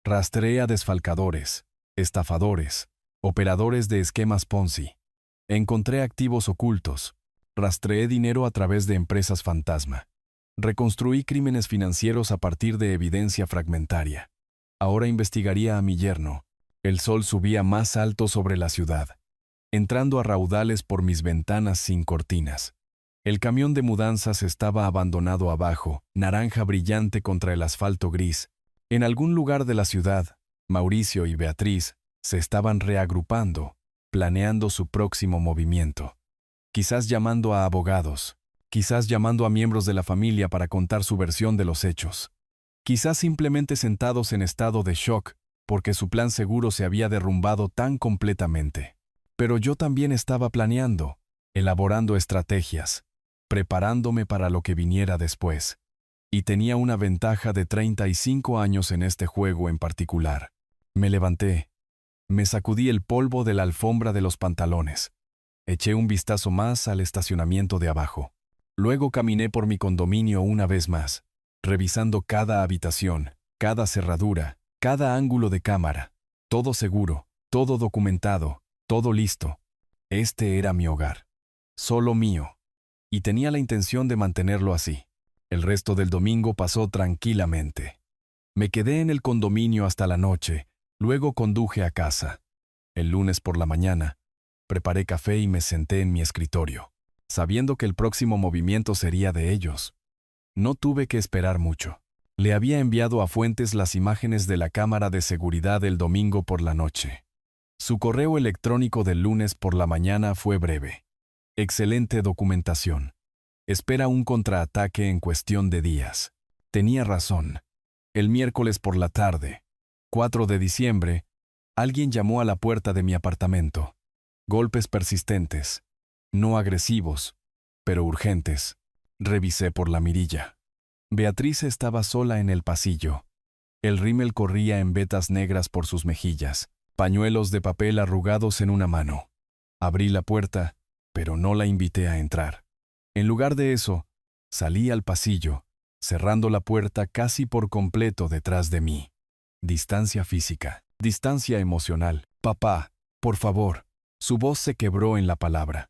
Rastreé a desfalcadores, estafadores, operadores de esquemas Ponzi. Encontré activos ocultos. Rastreé dinero a través de empresas fantasma. Reconstruí crímenes financieros a partir de evidencia fragmentaria. Ahora investigaría a mi yerno. El sol subía más alto sobre la ciudad, entrando a raudales por mis ventanas sin cortinas. El camión de mudanzas estaba abandonado abajo, naranja brillante contra el asfalto gris. En algún lugar de la ciudad, Mauricio y Beatriz se estaban reagrupando, planeando su próximo movimiento. Quizás llamando a abogados, quizás llamando a miembros de la familia para contar su versión de los hechos. Quizás simplemente sentados en estado de shock, porque su plan seguro se había derrumbado tan completamente. Pero yo también estaba planeando, elaborando estrategias. preparándome para lo que viniera después. Y tenía una ventaja de 35 años en este juego en particular. Me levanté. Me sacudí el polvo de la alfombra de los pantalones. Eché un vistazo más al estacionamiento de abajo. Luego caminé por mi condominio una vez más, revisando cada habitación, cada cerradura, cada ángulo de cámara. Todo seguro, todo documentado, todo listo. Este era mi hogar. Solo mío. Y tenía la intención de mantenerlo así. El resto del domingo pasó tranquilamente. Me quedé en el condominio hasta la noche, luego conduje a casa. El lunes por la mañana, preparé café y me senté en mi escritorio, sabiendo que el próximo movimiento sería de ellos. No tuve que esperar mucho. Le había enviado a Fuentes las imágenes de la cámara de seguridad el domingo por la noche. Su correo electrónico del lunes por la mañana fue breve. Excelente documentación. Espera un contraataque en cuestión de días. Tenía razón. El miércoles por la tarde, 4 de diciembre, alguien llamó a la puerta de mi apartamento. Golpes persistentes, no agresivos, pero urgentes. Revisé por la mirilla. Beatriz estaba sola en el pasillo. El rímel corría en vetas negras por sus mejillas, pañuelos de papel arrugados en una mano. Abrí la puerta, pero no la invité a entrar. En lugar de eso, salí al pasillo, cerrando la puerta casi por completo detrás de mí. Distancia física, distancia emocional. Papá, por favor. Su voz se quebró en la palabra.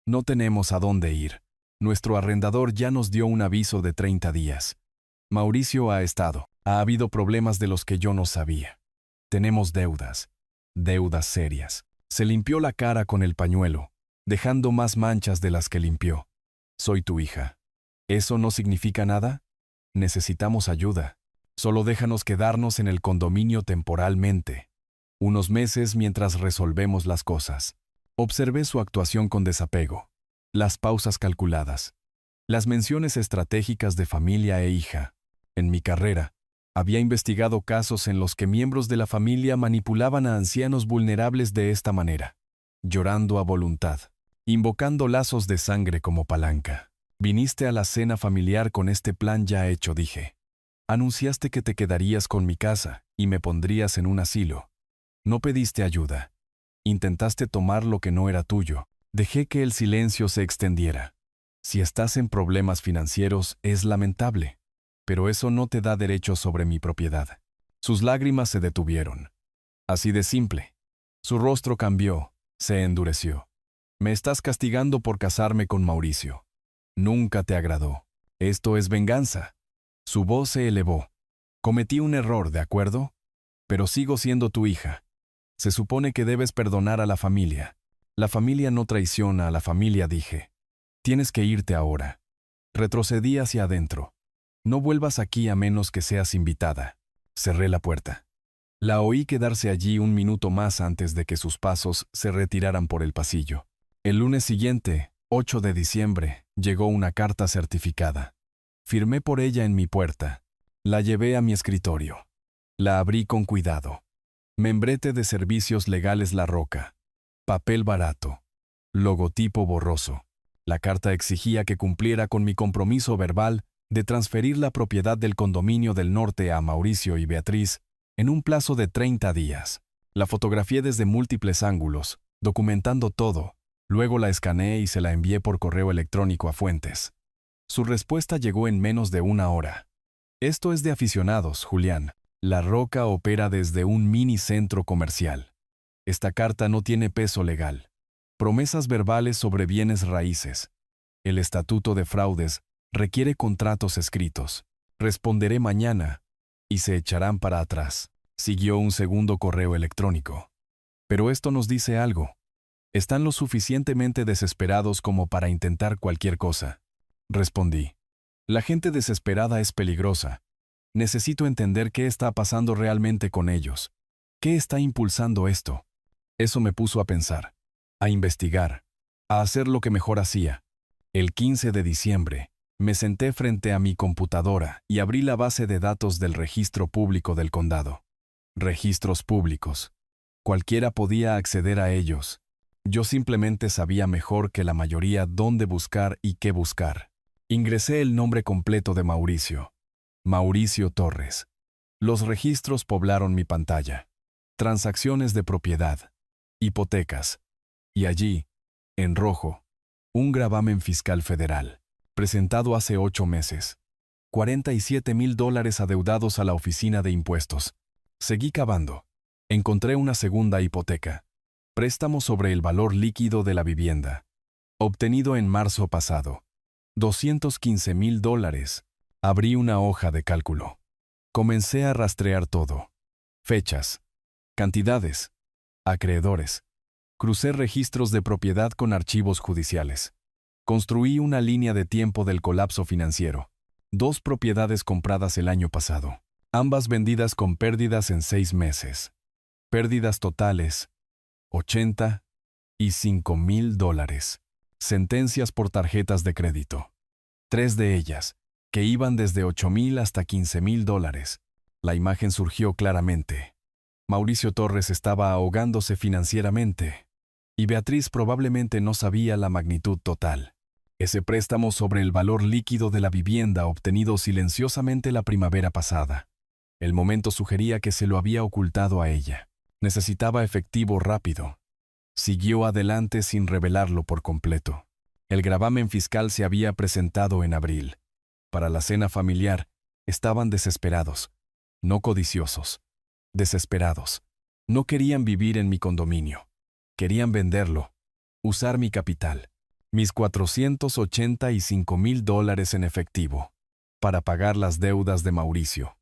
No tenemos a dónde ir. Nuestro arrendador ya nos dio un aviso de 30 días. Mauricio ha estado. Ha habido problemas de los que yo no sabía. Tenemos deudas. Deudas serias. Se limpió la cara con el pañuelo, dejando más manchas de las que limpió. Soy tu hija. ¿Eso no significa nada? Necesitamos ayuda. Solo déjanos quedarnos en el condominio temporalmente. Unos meses mientras resolvemos las cosas. Observé su actuación con desapego. Las pausas calculadas. Las menciones estratégicas de familia e hija. En mi carrera, había investigado casos en los que miembros de la familia manipulaban a ancianos vulnerables de esta manera, llorando a voluntad, invocando lazos de sangre como palanca. Viniste a la cena familiar con este plan ya hecho, dije. Anunciaste que te quedarías con mi casa y me pondrías en un asilo. No pediste ayuda. Intentaste tomar lo que no era tuyo. Dejé que el silencio se extendiera. Si estás en problemas financieros, es lamentable, pero eso no te da derecho sobre mi propiedad. Sus lágrimas se detuvieron. Así de simple. Su rostro cambió, se endureció. Me estás castigando por casarme con Mauricio. Nunca te agradó. Esto es venganza. Su voz se elevó. Cometí un error, ¿de acuerdo? Pero sigo siendo tu hija. Se supone que debes perdonar a la familia. La familia no traiciona a la familia, dije. Tienes que irte ahora. Retrocedí hacia adentro. No vuelvas aquí a menos que seas invitada. Cerré la puerta. La oí quedarse allí un minuto más antes de que sus pasos se retiraran por el pasillo. El lunes siguiente, 8 de diciembre, llegó una carta certificada. Firmé por ella en mi puerta. La llevé a mi escritorio. La abrí con cuidado. Membrete de Servicios Legales La Roca. Papel barato. Logotipo borroso. La carta exigía que cumpliera con mi compromiso verbal de transferir la propiedad del condominio del norte a Mauricio y Beatriz en un plazo de 30 días. La fotografié desde múltiples ángulos, documentando todo. Luego la escaneé y se la envié por correo electrónico a Fuentes. Su respuesta llegó en menos de una hora. Esto es de aficionados, Julián. La Roca opera desde un mini centro comercial. Esta carta no tiene peso legal. Promesas verbales sobre bienes raíces. El estatuto de fraudes requiere contratos escritos. Responderé mañana y se echarán para atrás. Siguió un segundo correo electrónico. Pero esto nos dice algo. Están lo suficientemente desesperados como para intentar cualquier cosa. Respondí. La gente desesperada es peligrosa. Necesito entender qué está pasando realmente con ellos. ¿Qué está impulsando esto? Eso me puso a pensar, a investigar, a hacer lo que mejor hacía. El 15 de diciembre, me senté frente a mi computadora y abrí la base de datos del registro público del condado. Registros públicos. Cualquiera podía acceder a ellos. Yo simplemente sabía mejor que la mayoría dónde buscar y qué buscar. Ingresé el nombre completo de Mauricio. Mauricio Torres. Los registros poblaron mi pantalla. Transacciones de propiedad. Hipotecas. Y allí, en rojo, un gravamen fiscal federal, presentado hace 8 meses. $47,000 adeudados a la oficina de impuestos. Seguí cavando. Encontré una segunda hipoteca. Préstamo sobre el valor líquido de la vivienda. Obtenido en marzo pasado. $215,000. Abrí una hoja de cálculo. Comencé a rastrear todo. Fechas. Cantidades. Acreedores. Crucé registros de propiedad con archivos judiciales. Construí una línea de tiempo del colapso financiero. 2 propiedades compradas el año pasado. Ambas vendidas con pérdidas en 6 meses. Pérdidas totales, $85,000. Sentencias por tarjetas de crédito. 3 de ellas, que iban desde $8,000 hasta $15,000. La imagen surgió claramente. Mauricio Torres estaba ahogándose financieramente, y Beatriz probablemente no sabía la magnitud total. Ese préstamo sobre el valor líquido de la vivienda obtenido silenciosamente la primavera pasada. El momento sugería que se lo había ocultado a ella. Necesitaba efectivo rápido. Siguió adelante sin revelarlo por completo. El gravamen fiscal se había presentado en abril. Para la cena familiar, estaban desesperados, no codiciosos. Desesperados. No querían vivir en mi condominio. Querían venderlo. Usar mi capital. Mis $485,000 en efectivo. Para pagar las deudas de Mauricio.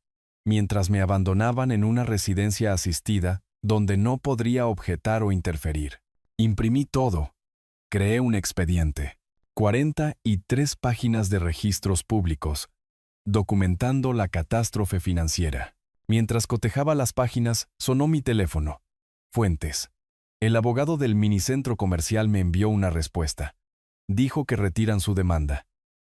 Mientras me abandonaban en una residencia asistida, donde no podría objetar o interferir. Imprimí todo. Creé un expediente. 43 páginas de registros públicos, documentando la catástrofe financiera. Mientras cotejaba las páginas, sonó mi teléfono. Fuentes. El abogado del minicentro comercial me envió una respuesta. Dijo que retiran su demanda.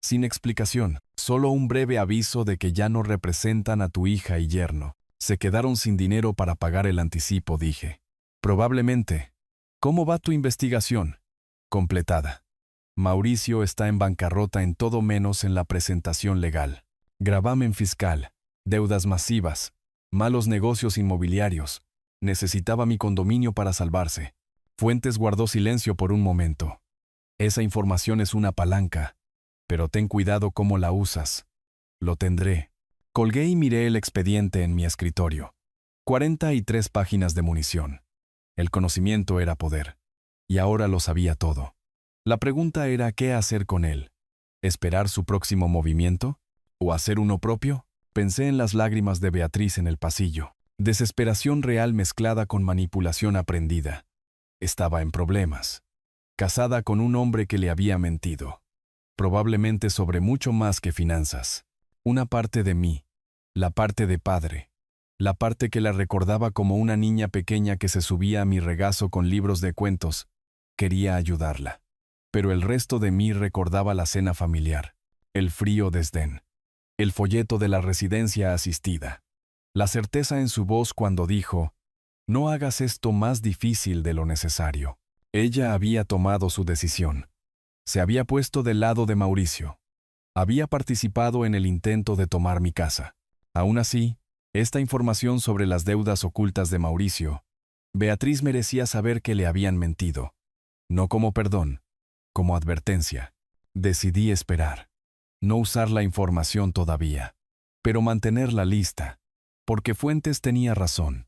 Sin explicación, solo un breve aviso de que ya no representan a tu hija y yerno. Se quedaron sin dinero para pagar el anticipo, dije. Probablemente. ¿Cómo va tu investigación? Completada. Mauricio está en bancarrota en todo menos en la presentación legal. Gravamen fiscal, deudas masivas, malos negocios inmobiliarios. Necesitaba mi condominio para salvarse. Fuentes guardó silencio por un momento. Esa información es una palanca, pero ten cuidado cómo la usas. Lo tendré. Colgué y miré el expediente en mi escritorio. 43 páginas de munición. El conocimiento era poder. Y ahora lo sabía todo. La pregunta era qué hacer con él. ¿Esperar su próximo movimiento? ¿O hacer uno propio? Pensé en las lágrimas de Beatriz en el pasillo. Desesperación real mezclada con manipulación aprendida. Estaba en problemas. Casada con un hombre que le había mentido. Probablemente sobre mucho más que finanzas. Una parte de mí, la parte de padre, la parte que la recordaba como una niña pequeña que se subía a mi regazo con libros de cuentos, quería ayudarla. Pero el resto de mí recordaba la cena familiar, el frío desdén, el folleto de la residencia asistida, la certeza en su voz cuando dijo, no hagas esto más difícil de lo necesario. Ella había tomado su decisión. Se había puesto del lado de Mauricio. Había participado en el intento de tomar mi casa. Aún así, esta información sobre las deudas ocultas de Mauricio, Beatriz merecía saber que le habían mentido. No como perdón, como advertencia. Decidí esperar. No usar la información todavía, pero mantenerla lista, porque Fuentes tenía razón.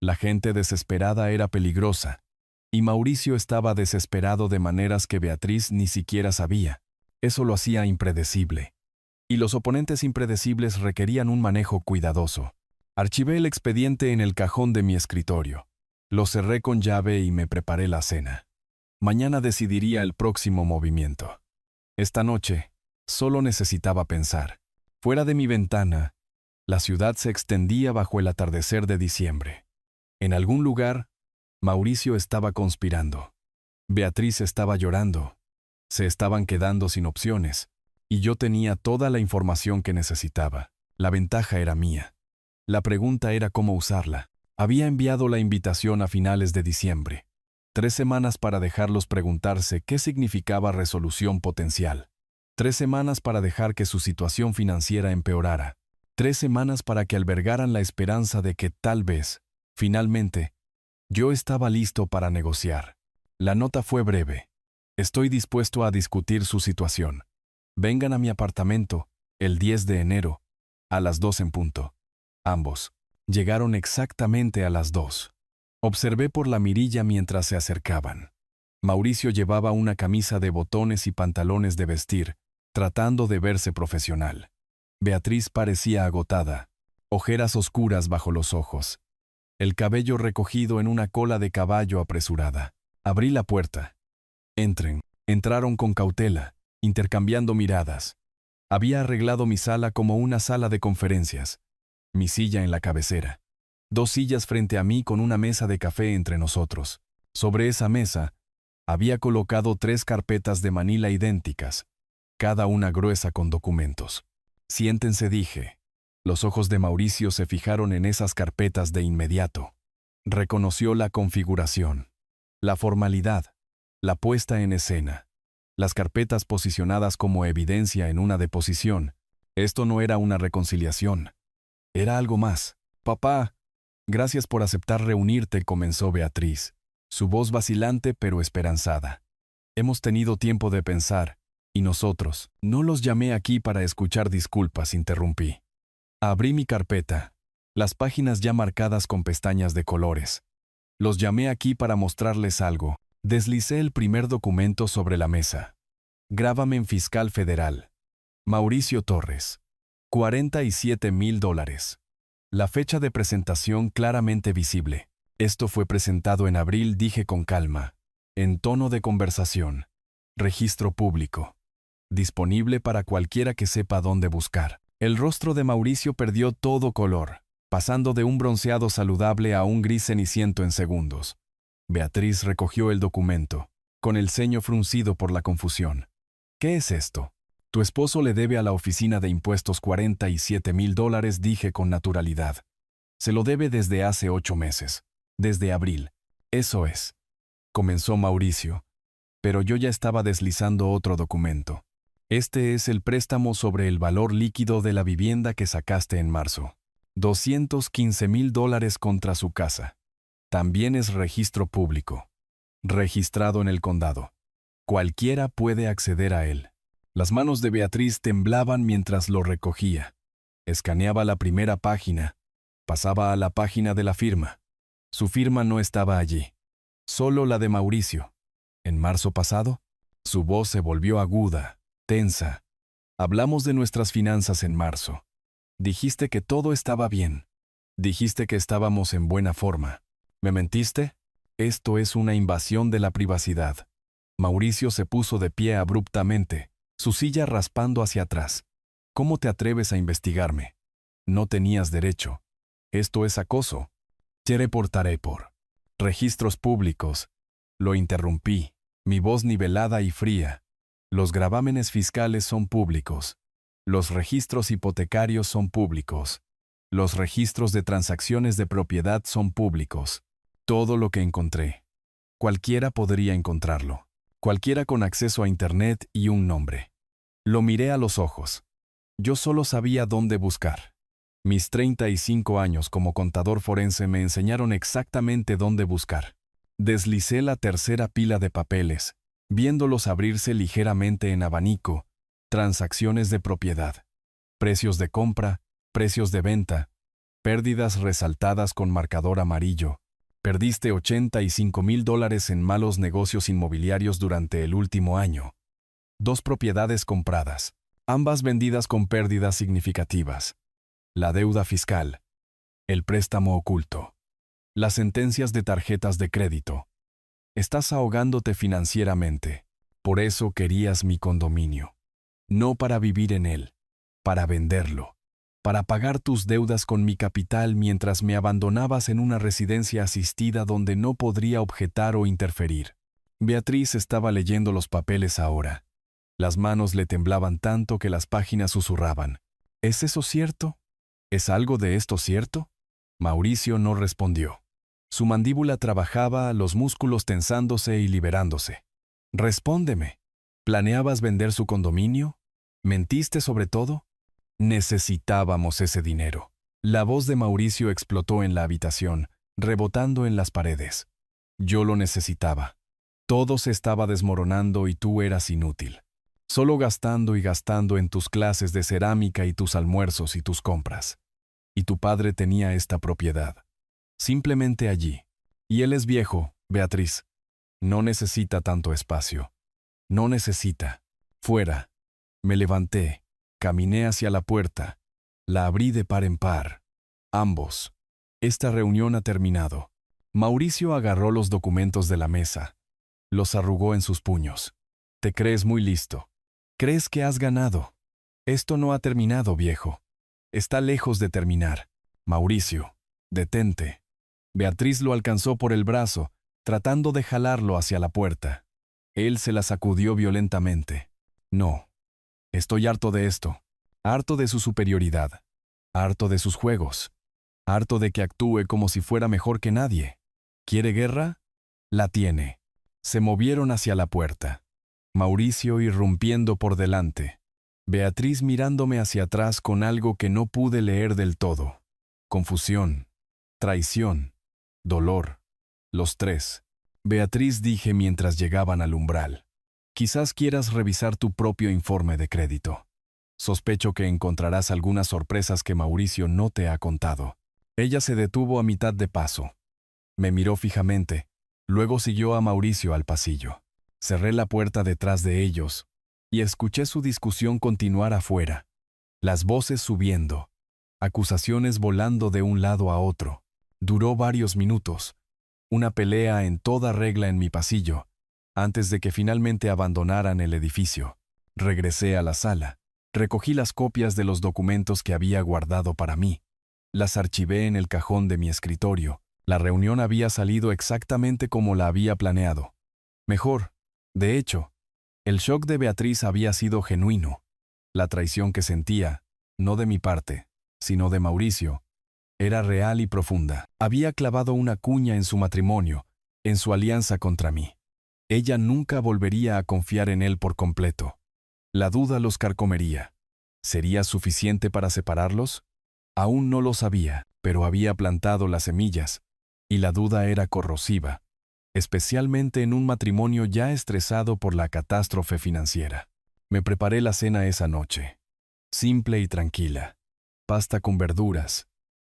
La gente desesperada era peligrosa, y Mauricio estaba desesperado de maneras que Beatriz ni siquiera sabía. Eso lo hacía impredecible. Y los oponentes impredecibles requerían un manejo cuidadoso. Archivé el expediente en el cajón de mi escritorio. Lo cerré con llave y me preparé la cena. Mañana decidiría el próximo movimiento. Esta noche, solo necesitaba pensar. Fuera de mi ventana, la ciudad se extendía bajo el atardecer de diciembre. En algún lugar, Mauricio estaba conspirando. Beatriz estaba llorando. Se estaban quedando sin opciones, y yo tenía toda la información que necesitaba. La ventaja era mía. La pregunta era cómo usarla. Había enviado la invitación a finales de diciembre. 3 semanas para dejarlos preguntarse qué significaba resolución potencial. 3 semanas para dejar que su situación financiera empeorara. 3 semanas para que albergaran la esperanza de que tal vez, finalmente, yo estaba listo para negociar. La nota fue breve. Estoy dispuesto a discutir su situación. Vengan a mi apartamento, el 10 de enero, a las 2 en punto. Ambos. Llegaron exactamente a las 2. Observé por la mirilla mientras se acercaban. Mauricio llevaba una camisa de botones y pantalones de vestir, tratando de verse profesional. Beatriz parecía agotada, ojeras oscuras bajo los ojos, el cabello recogido en una cola de caballo apresurada. Abrí la puerta. Entren. Entraron con cautela, intercambiando miradas. Había arreglado mi sala como una sala de conferencias. Mi silla en la cabecera. 2 sillas frente a mí con una mesa de café entre nosotros. Sobre esa mesa, había colocado 3 carpetas de manila idénticas, cada una gruesa con documentos. Siéntense, dije. Los ojos de Mauricio se fijaron en esas carpetas de inmediato. Reconoció la configuración, la formalidad, la puesta en escena. Las carpetas posicionadas como evidencia en una deposición. Esto no era una reconciliación. Era algo más. Papá, gracias por aceptar reunirte, comenzó Beatriz, su voz vacilante pero esperanzada. Hemos tenido tiempo de pensar, y nosotros, no los llamé aquí para escuchar disculpas, interrumpí. Abrí mi carpeta, las páginas ya marcadas con pestañas de colores. Los llamé aquí para mostrarles algo. Deslicé el primer documento sobre la mesa. Grábame en fiscal federal. Mauricio Torres. $47,000. La fecha de presentación claramente visible. Esto fue presentado en abril, dije con calma, en tono de conversación. Registro público. Disponible para cualquiera que sepa dónde buscar. El rostro de Mauricio perdió todo color, pasando de un bronceado saludable a un gris ceniciento en segundos. Beatriz recogió el documento, con el ceño fruncido por la confusión. ¿Qué es esto? Tu esposo le debe a la oficina de impuestos $47,000, dije con naturalidad. Se lo debe desde hace 8 meses. Desde abril. Eso es. Comenzó Mauricio. Pero yo ya estaba deslizando otro documento. Este es el préstamo sobre el valor líquido de la vivienda que sacaste en marzo. $215,000 contra su casa. También es registro público. Registrado en el condado. Cualquiera puede acceder a él. Las manos de Beatriz temblaban mientras lo recogía. Escaneaba la primera página. Pasaba a la página de la firma. Su firma no estaba allí. Solo la de Mauricio. ¿En marzo pasado? Su voz se volvió aguda, tensa. Hablamos de nuestras finanzas en marzo. Dijiste que todo estaba bien. Dijiste que estábamos en buena forma. ¿Me mentiste? Esto es una invasión de la privacidad. Mauricio se puso de pie abruptamente, su silla raspando hacia atrás. ¿Cómo te atreves a investigarme? No tenías derecho. Esto es acoso. Por registros públicos. Lo interrumpí, mi voz nivelada y fría. Los gravámenes fiscales son públicos. Los registros hipotecarios son públicos. Los registros de transacciones de propiedad son públicos. Todo lo que encontré. Cualquiera podría encontrarlo. Cualquiera con acceso a Internet y un nombre. Lo miré a los ojos. Yo solo sabía dónde buscar. Mis 35 años como contador forense me enseñaron exactamente dónde buscar. Deslicé la tercera pila de papeles, viéndolos abrirse ligeramente en abanico. Transacciones de propiedad. Precios de compra, precios de venta. Pérdidas resaltadas con marcador amarillo. Perdiste $85,000 en malos negocios inmobiliarios durante el último año. 2 propiedades compradas, ambas vendidas con pérdidas significativas. La deuda fiscal. El préstamo oculto. Las sentencias de tarjetas de crédito. Estás ahogándote financieramente. Por eso querías mi condominio. No para vivir en él, para venderlo. Para pagar tus deudas con mi capital mientras me abandonabas en una residencia asistida donde no podría objetar o interferir. Beatriz estaba leyendo los papeles ahora. Las manos le temblaban tanto que las páginas susurraban. ¿Es eso cierto? ¿Es algo de esto cierto? Mauricio no respondió. Su mandíbula trabajaba, los músculos tensándose y liberándose. Respóndeme. ¿Planeabas vender su condominio? ¿Mentiste sobre todo? Necesitábamos ese dinero. La voz de Mauricio explotó en la habitación, rebotando en las paredes. Yo lo necesitaba. Todo se estaba desmoronando y tú eras inútil. Solo gastando y gastando en tus clases de cerámica y tus almuerzos y tus compras. Y tu padre tenía esta propiedad. Simplemente allí. Y él es viejo, Beatriz. No necesita tanto espacio. No necesita. Fuera. Me levanté, caminé hacia la puerta. La abrí de par en par. Ambos. Esta reunión ha terminado. Mauricio agarró los documentos de la mesa. Los arrugó en sus puños. Te crees muy listo. Crees que has ganado. Esto no ha terminado, viejo. Está lejos de terminar. Mauricio, detente. Beatriz lo alcanzó por el brazo, tratando de jalarlo hacia la puerta. Él se la sacudió violentamente. No. Estoy harto de esto. Harto de su superioridad. Harto de sus juegos. Harto de que actúe como si fuera mejor que nadie. ¿Quiere guerra? La tiene. Se movieron hacia la puerta. Mauricio irrumpiendo por delante. Beatriz mirándome hacia atrás con algo que no pude leer del todo. Confusión. Traición. Dolor. Los tres. Beatriz, dije mientras llegaban al umbral. Quizás quieras revisar tu propio informe de crédito. Sospecho que encontrarás algunas sorpresas que Mauricio no te ha contado. Ella se detuvo a mitad de paso. Me miró fijamente, luego siguió a Mauricio al pasillo. Cerré la puerta detrás de ellos y escuché su discusión continuar afuera. Las voces subiendo, acusaciones volando de un lado a otro. Duró varios minutos. Una pelea en toda regla en mi pasillo, antes de que finalmente abandonaran el edificio. Regresé a la sala. Recogí las copias de los documentos que había guardado para mí. Las archivé en el cajón de mi escritorio. La reunión había salido exactamente como la había planeado. Mejor. De hecho, el shock de Beatriz había sido genuino. La traición que sentía, no de mi parte, sino de Mauricio, era real y profunda. Había clavado una cuña en su matrimonio, en su alianza contra mí. Ella nunca volvería a confiar en él por completo. La duda los carcomería. ¿Sería suficiente para separarlos? Aún no lo sabía, pero había plantado las semillas, y la duda era corrosiva, especialmente en un matrimonio ya estresado por la catástrofe financiera. Me preparé la cena esa noche. Simple y tranquila. Pasta con verduras,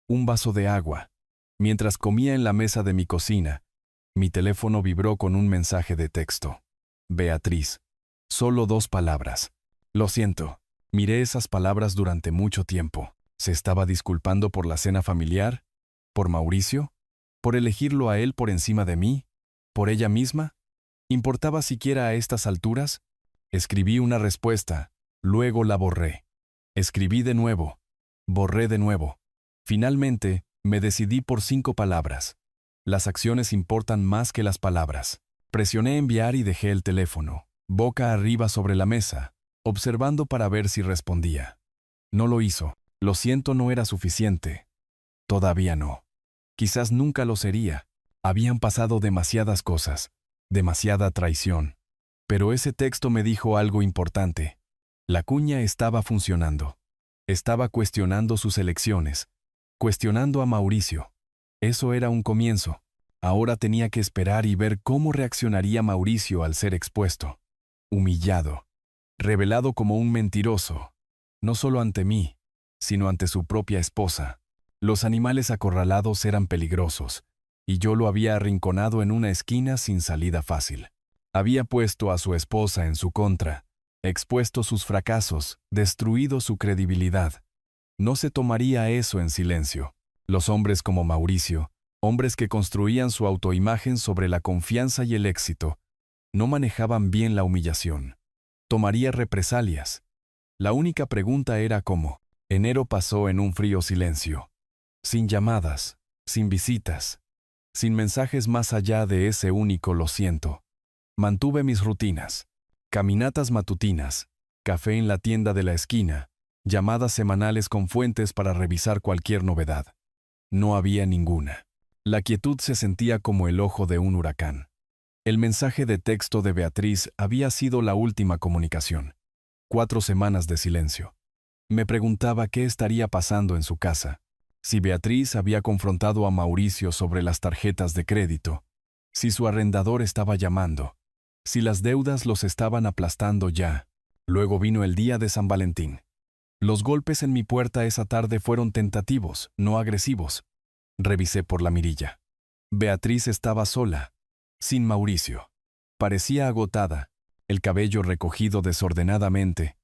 un vaso de agua. Mientras comía en la mesa de mi cocina, mi teléfono vibró con un mensaje de texto. Beatriz. Solo 2 palabras. Lo siento. Miré esas palabras durante mucho tiempo. ¿Se estaba disculpando por la cena familiar? ¿Por Mauricio? ¿Por elegirlo a él por encima de mí? ¿Por ella misma? ¿Importaba siquiera a estas alturas? Escribí una respuesta, luego la borré. Escribí de nuevo. Borré de nuevo. Finalmente, me decidí por 5 palabras. Las acciones importan más que las palabras. Presioné enviar y dejé el teléfono, boca arriba sobre la mesa, observando para ver si respondía. No lo hizo. Lo siento no era suficiente. Todavía no. Quizás nunca lo sería. Habían pasado demasiadas cosas, demasiada traición. Pero ese texto me dijo algo importante. La cuña estaba funcionando. Estaba cuestionando sus elecciones, cuestionando a Mauricio. Eso era un comienzo. Ahora tenía que esperar y ver cómo reaccionaría Mauricio al ser expuesto. Humillado, revelado como un mentiroso, no solo ante mí, sino ante su propia esposa. Los animales acorralados eran peligrosos, y yo lo había arrinconado en una esquina sin salida fácil. Había puesto a su esposa en su contra, expuesto sus fracasos, destruido su credibilidad. No se tomaría eso en silencio. Los hombres como Mauricio, hombres que construían su autoimagen sobre la confianza y el éxito, no manejaban bien la humillación. Tomaría represalias. La única pregunta era cómo. Enero pasó en un frío silencio. Sin llamadas, sin visitas, sin mensajes más allá de ese único lo siento. Mantuve mis rutinas. Caminatas matutinas, café en la tienda de la esquina, llamadas semanales con fuentes para revisar cualquier novedad. No había ninguna. La quietud se sentía como el ojo de un huracán. El mensaje de texto de Beatriz había sido la última comunicación. 4 semanas de silencio. Me preguntaba qué estaría pasando en su casa, si Beatriz había confrontado a Mauricio sobre las tarjetas de crédito, si su arrendador estaba llamando, si las deudas los estaban aplastando ya. Luego vino el día de San Valentín. Los golpes en mi puerta esa tarde fueron tentativos, no agresivos. Revisé por la mirilla. Beatriz estaba sola, sin Mauricio. Parecía agotada, el cabello recogido desordenadamente,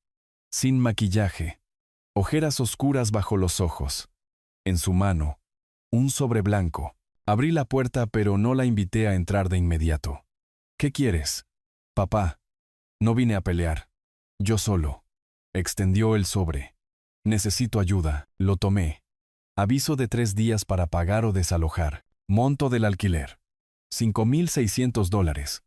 sin maquillaje, ojeras oscuras bajo los ojos. En su mano, un sobre blanco. Abrí la puerta pero no la invité a entrar de inmediato. ¿Qué quieres? Papá. No vine a pelear. Yo solo. Extendió el sobre. Necesito ayuda. Lo tomé. Aviso de 3 días para pagar o desalojar. Monto del alquiler. $5,600.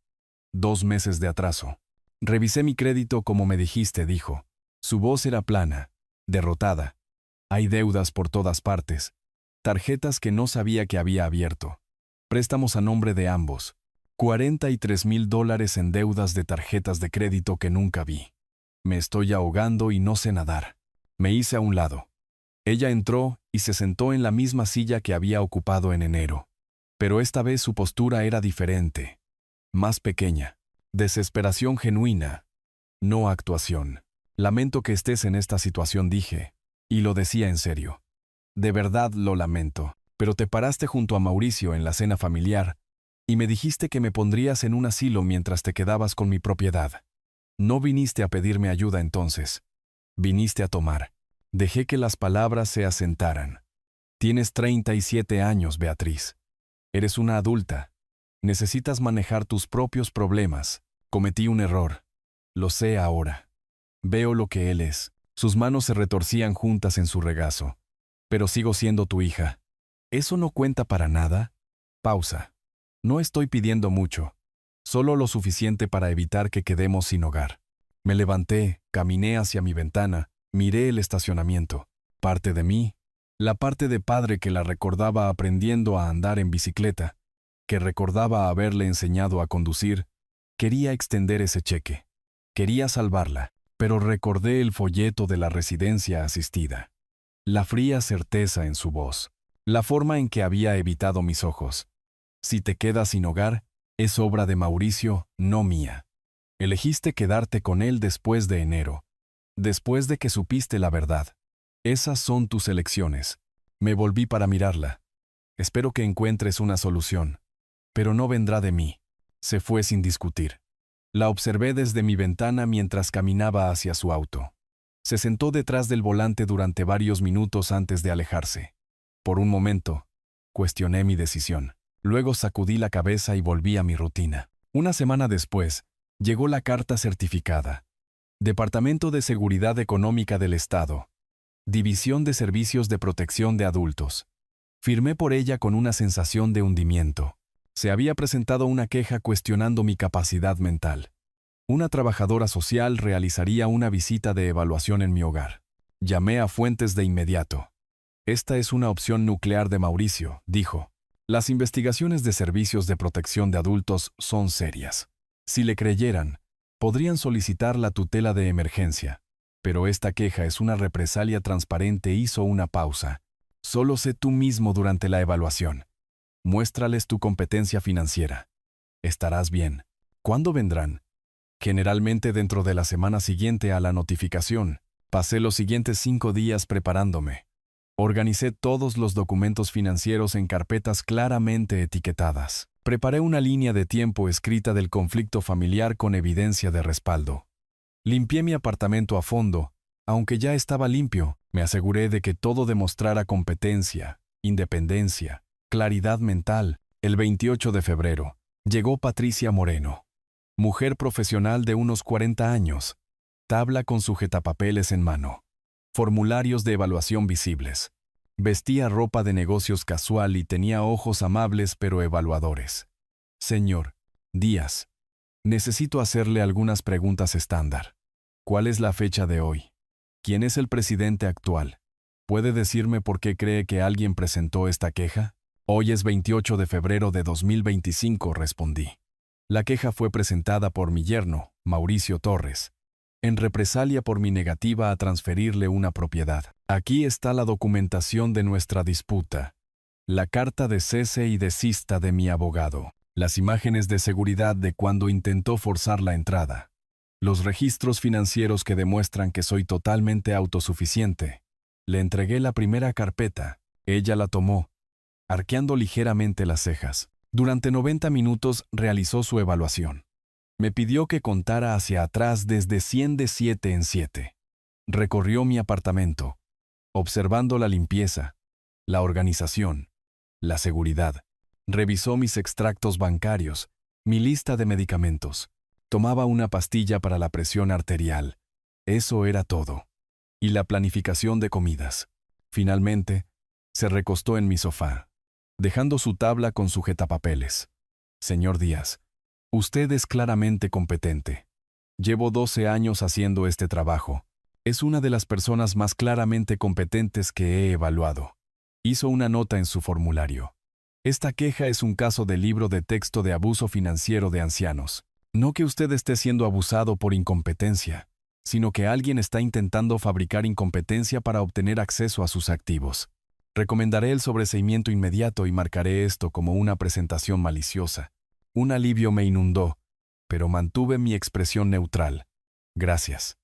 2 meses de atraso. Revisé mi crédito como me dijiste, dijo. Su voz era plana, derrotada. Hay deudas por todas partes. Tarjetas que no sabía que había abierto. Préstamos a nombre de ambos. $43,000 en deudas de tarjetas de crédito que nunca vi. Me estoy ahogando y no sé nadar. Me hice a un lado. Ella entró y se sentó en la misma silla que había ocupado en enero. Pero esta vez su postura era diferente. Más pequeña. Desesperación genuina. No actuación. Lamento que estés en esta situación, dije. Y lo decía en serio. De verdad lo lamento, pero te paraste junto a Mauricio en la cena familiar y me dijiste que me pondrías en un asilo mientras te quedabas con mi propiedad. No viniste a pedirme ayuda entonces. Viniste a tomar. Dejé que las palabras se asentaran. Tienes 37 años, Beatriz. Eres una adulta. Necesitas manejar tus propios problemas. Cometí un error. Lo sé ahora. Veo lo que él es. Sus manos se retorcían juntas en su regazo. Pero sigo siendo tu hija. ¿Eso no cuenta para nada? Pausa. No estoy pidiendo mucho. Solo lo suficiente para evitar que quedemos sin hogar. Me levanté, caminé hacia mi ventana, miré el estacionamiento. Parte de mí, la parte de padre que la recordaba aprendiendo a andar en bicicleta, que recordaba haberle enseñado a conducir, quería extender ese cheque. Quería salvarla, pero recordé el folleto de la residencia asistida. La fría certeza en su voz, la forma en que había evitado mis ojos. Si te quedas sin hogar, es obra de Mauricio, no mía. Elegiste quedarte con él después de enero, después de que supiste la verdad. Esas son tus elecciones. Me volví para mirarla. Espero que encuentres una solución, pero no vendrá de mí. Se fue sin discutir. La observé desde mi ventana mientras caminaba hacia su auto. Se sentó detrás del volante durante varios minutos antes de alejarse. Por un momento, cuestioné mi decisión. Luego sacudí la cabeza y volví a mi rutina. Una semana después, llegó la carta certificada. Departamento de Seguridad Económica del Estado. División de Servicios de Protección de Adultos. Firmé por ella con una sensación de hundimiento. Se había presentado una queja cuestionando mi capacidad mental. Una trabajadora social realizaría una visita de evaluación en mi hogar. Llamé a Fuentes de inmediato. Esta es una opción nuclear de Mauricio, dijo. Las investigaciones de servicios de protección de adultos son serias. Si le creyeran, podrían solicitar la tutela de emergencia. Pero esta queja es una represalia transparente. Hizo una pausa. Solo sé tú mismo durante la evaluación. Muéstrales tu competencia financiera. Estarás bien. ¿Cuándo vendrán? Generalmente dentro de la semana siguiente a la notificación. Pasé los siguientes 5 días preparándome. Organicé todos los documentos financieros en carpetas claramente etiquetadas. Preparé una línea de tiempo escrita del conflicto familiar con evidencia de respaldo. Limpié mi apartamento a fondo. Aunque ya estaba limpio, me aseguré de que todo demostrara competencia, independencia, claridad mental. El 28 de febrero, llegó Patricia Moreno. Mujer profesional de unos 40 años. Tabla con sujetapapeles en mano. Formularios de evaluación visibles. Vestía ropa de negocios casual y tenía ojos amables pero evaluadores. Señor Díaz, necesito hacerle algunas preguntas estándar. ¿Cuál es la fecha de hoy? ¿Quién es el presidente actual? ¿Puede decirme por qué cree que alguien presentó esta queja? Hoy es 28 de febrero de 2025, respondí. La queja fue presentada por mi yerno, Mauricio Torres, en represalia por mi negativa a transferirle una propiedad. Aquí está la documentación de nuestra disputa, la carta de cese y desista de mi abogado, las imágenes de seguridad de cuando intentó forzar la entrada, los registros financieros que demuestran que soy totalmente autosuficiente. Le entregué la primera carpeta. Ella la tomó, arqueando ligeramente las cejas. Durante 90 minutos realizó su evaluación. Me pidió que contara hacia atrás desde 100 de 7 en 7. Recorrió mi apartamento, observando la limpieza, la organización, la seguridad. Revisó mis extractos bancarios, mi lista de medicamentos. Tomaba una pastilla para la presión arterial. Eso era todo. Y la planificación de comidas. Finalmente, se recostó en mi sofá, dejando su tabla con sujetapapeles. Señor Díaz, usted es claramente competente. Llevo 12 años haciendo este trabajo. Es una de las personas más claramente competentes que he evaluado. Hizo una nota en su formulario. Esta queja es un caso de libro de texto de abuso financiero de ancianos. No que usted esté siendo abusado por incompetencia, sino que alguien está intentando fabricar incompetencia para obtener acceso a sus activos. Recomendaré el sobreseimiento inmediato y marcaré esto como una presentación maliciosa. Un alivio me inundó, pero mantuve mi expresión neutral. Gracias.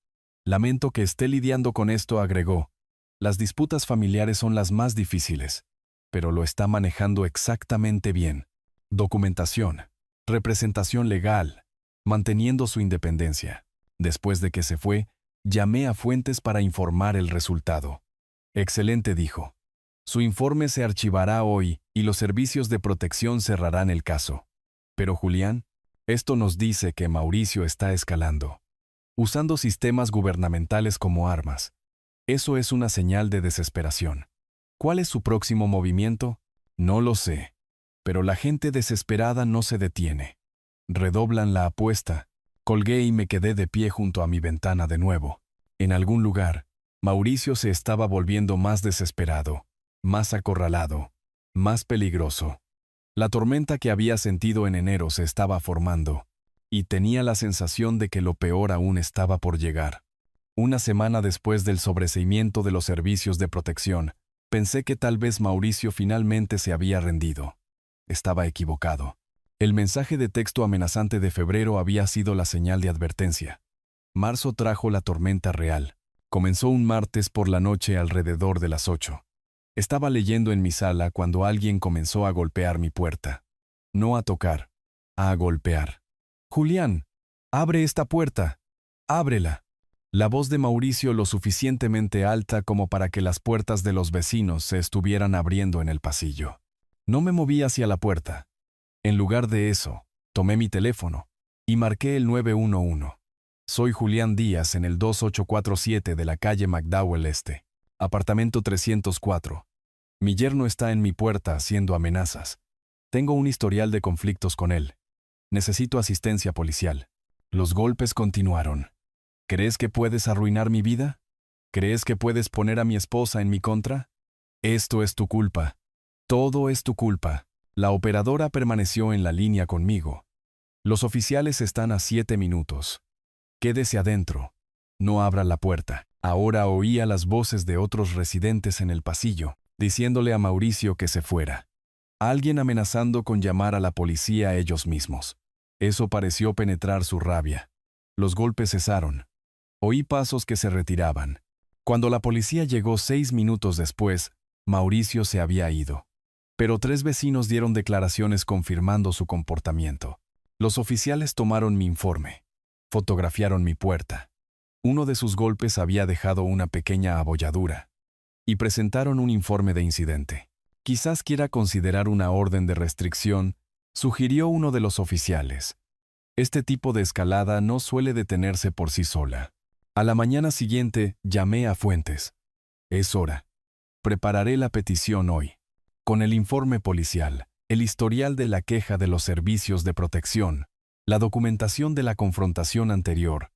Lamento que esté lidiando con esto, agregó. Las disputas familiares son las más difíciles, pero lo está manejando exactamente bien. Documentación, representación legal, manteniendo su independencia. Después de que se fue, llamé a Fuentes para informar el resultado. Excelente, dijo. Su informe se archivará hoy y los servicios de protección cerrarán el caso. Pero Julián, esto nos dice que Mauricio está escalando, usando sistemas gubernamentales como armas. Eso es una señal de desesperación. ¿Cuál es su próximo movimiento? No lo sé. Pero la gente desesperada no se detiene. Redoblan la apuesta. Colgué y me quedé de pie junto a mi ventana de nuevo. En algún lugar, Mauricio se estaba volviendo más desesperado, más acorralado, más peligroso. La tormenta que había sentido en enero se estaba formando, y tenía la sensación de que lo peor aún estaba por llegar. Una semana después del sobreseimiento de los servicios de protección, pensé que tal vez Mauricio finalmente se había rendido. Estaba equivocado. El mensaje de texto amenazante de febrero había sido la señal de advertencia. Marzo trajo la tormenta real. Comenzó un martes por la noche alrededor de las 8. Estaba leyendo en mi sala cuando alguien comenzó a golpear mi puerta. No a tocar, a golpear. «Julián, abre esta puerta. Ábrela». La voz de Mauricio lo suficientemente alta como para que las puertas de los vecinos se estuvieran abriendo en el pasillo. No me moví hacia la puerta. En lugar de eso, tomé mi teléfono y marqué el 911. Soy Julián Díaz en el 2847 de la calle McDowell Este, apartamento 304. Mi yerno está en mi puerta haciendo amenazas. Tengo un historial de conflictos con él. Necesito asistencia policial. Los golpes continuaron. ¿Crees que puedes arruinar mi vida? ¿Crees que puedes poner a mi esposa en mi contra? Esto es tu culpa. Todo es tu culpa. La operadora permaneció en la línea conmigo. Los oficiales están a 7 minutos. Quédese adentro. No abra la puerta. Ahora oía las voces de otros residentes en el pasillo, diciéndole a Mauricio que se fuera. Alguien amenazando con llamar a la policía ellos mismos. Eso pareció penetrar su rabia. Los golpes cesaron. Oí pasos que se retiraban. Cuando la policía llegó 6 minutos después, Mauricio se había ido. Pero 3 vecinos dieron declaraciones confirmando su comportamiento. Los oficiales tomaron mi informe. Fotografiaron mi puerta. Uno de sus golpes había dejado una pequeña abolladura. Y presentaron un informe de incidente. Quizás quiera considerar una orden de restricción, sugirió uno de los oficiales. Este tipo de escalada no suele detenerse por sí sola. A la mañana siguiente llamé a Fuentes. Es hora. Prepararé la petición hoy. Con el informe policial, el historial de la queja de los servicios de protección, la documentación de la confrontación anterior,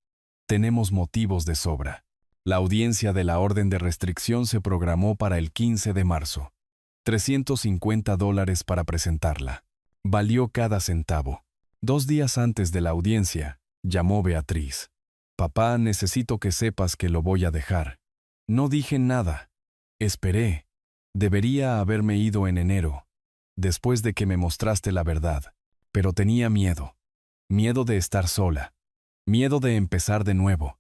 tenemos motivos de sobra. La audiencia de la orden de restricción se programó para el 15 de marzo. $350 para presentarla. Valió cada centavo. 2 días antes de la audiencia, llamó Beatriz. Papá, necesito que sepas que lo voy a dejar. No dije nada. Esperé. Debería haberme ido en enero, después de que me mostraste la verdad. Pero tenía miedo. Miedo de estar sola. Miedo de empezar de nuevo.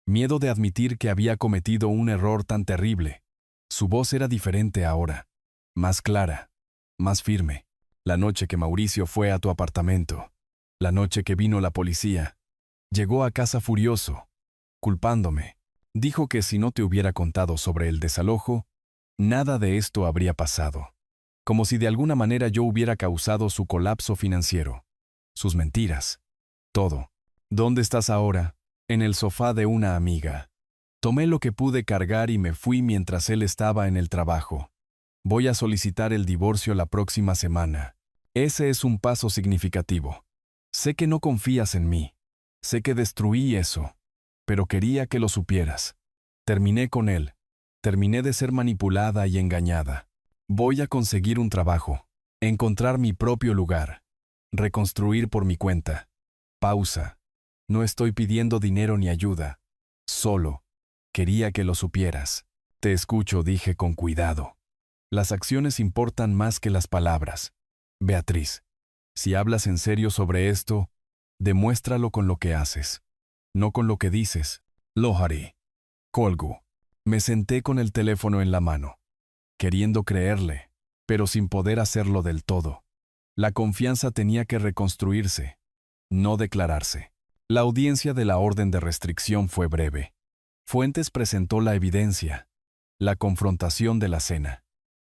Miedo de admitir que había cometido un error tan terrible. Su voz era diferente ahora. Más clara. Más firme. La noche que Mauricio fue a tu apartamento. La noche que vino la policía. Llegó a casa furioso, culpándome. Dijo que si no te hubiera contado sobre el desalojo, nada de esto habría pasado. Como si de alguna manera yo hubiera causado su colapso financiero. Sus mentiras. Todo. ¿Dónde estás ahora? En el sofá de una amiga. Tomé lo que pude cargar y me fui mientras él estaba en el trabajo. Voy a solicitar el divorcio la próxima semana. Ese es un paso significativo. Sé que no confías en mí. Sé que destruí eso. Pero quería que lo supieras. Terminé con él. Terminé de ser manipulada y engañada. Voy a conseguir un trabajo. Encontrar mi propio lugar. Reconstruir por mi cuenta. Pausa. No estoy pidiendo dinero ni ayuda. Solo. Quería que lo supieras. Te escucho, dije con cuidado. Las acciones importan más que las palabras. Beatriz, si hablas en serio sobre esto, demuéstralo con lo que haces. No con lo que dices. Lo haré. Colgo. Me senté con el teléfono en la mano, queriendo creerle, pero sin poder hacerlo del todo. La confianza tenía que reconstruirse, no declararse. La audiencia de la orden de restricción fue breve. Fuentes presentó la evidencia, la confrontación de la cena,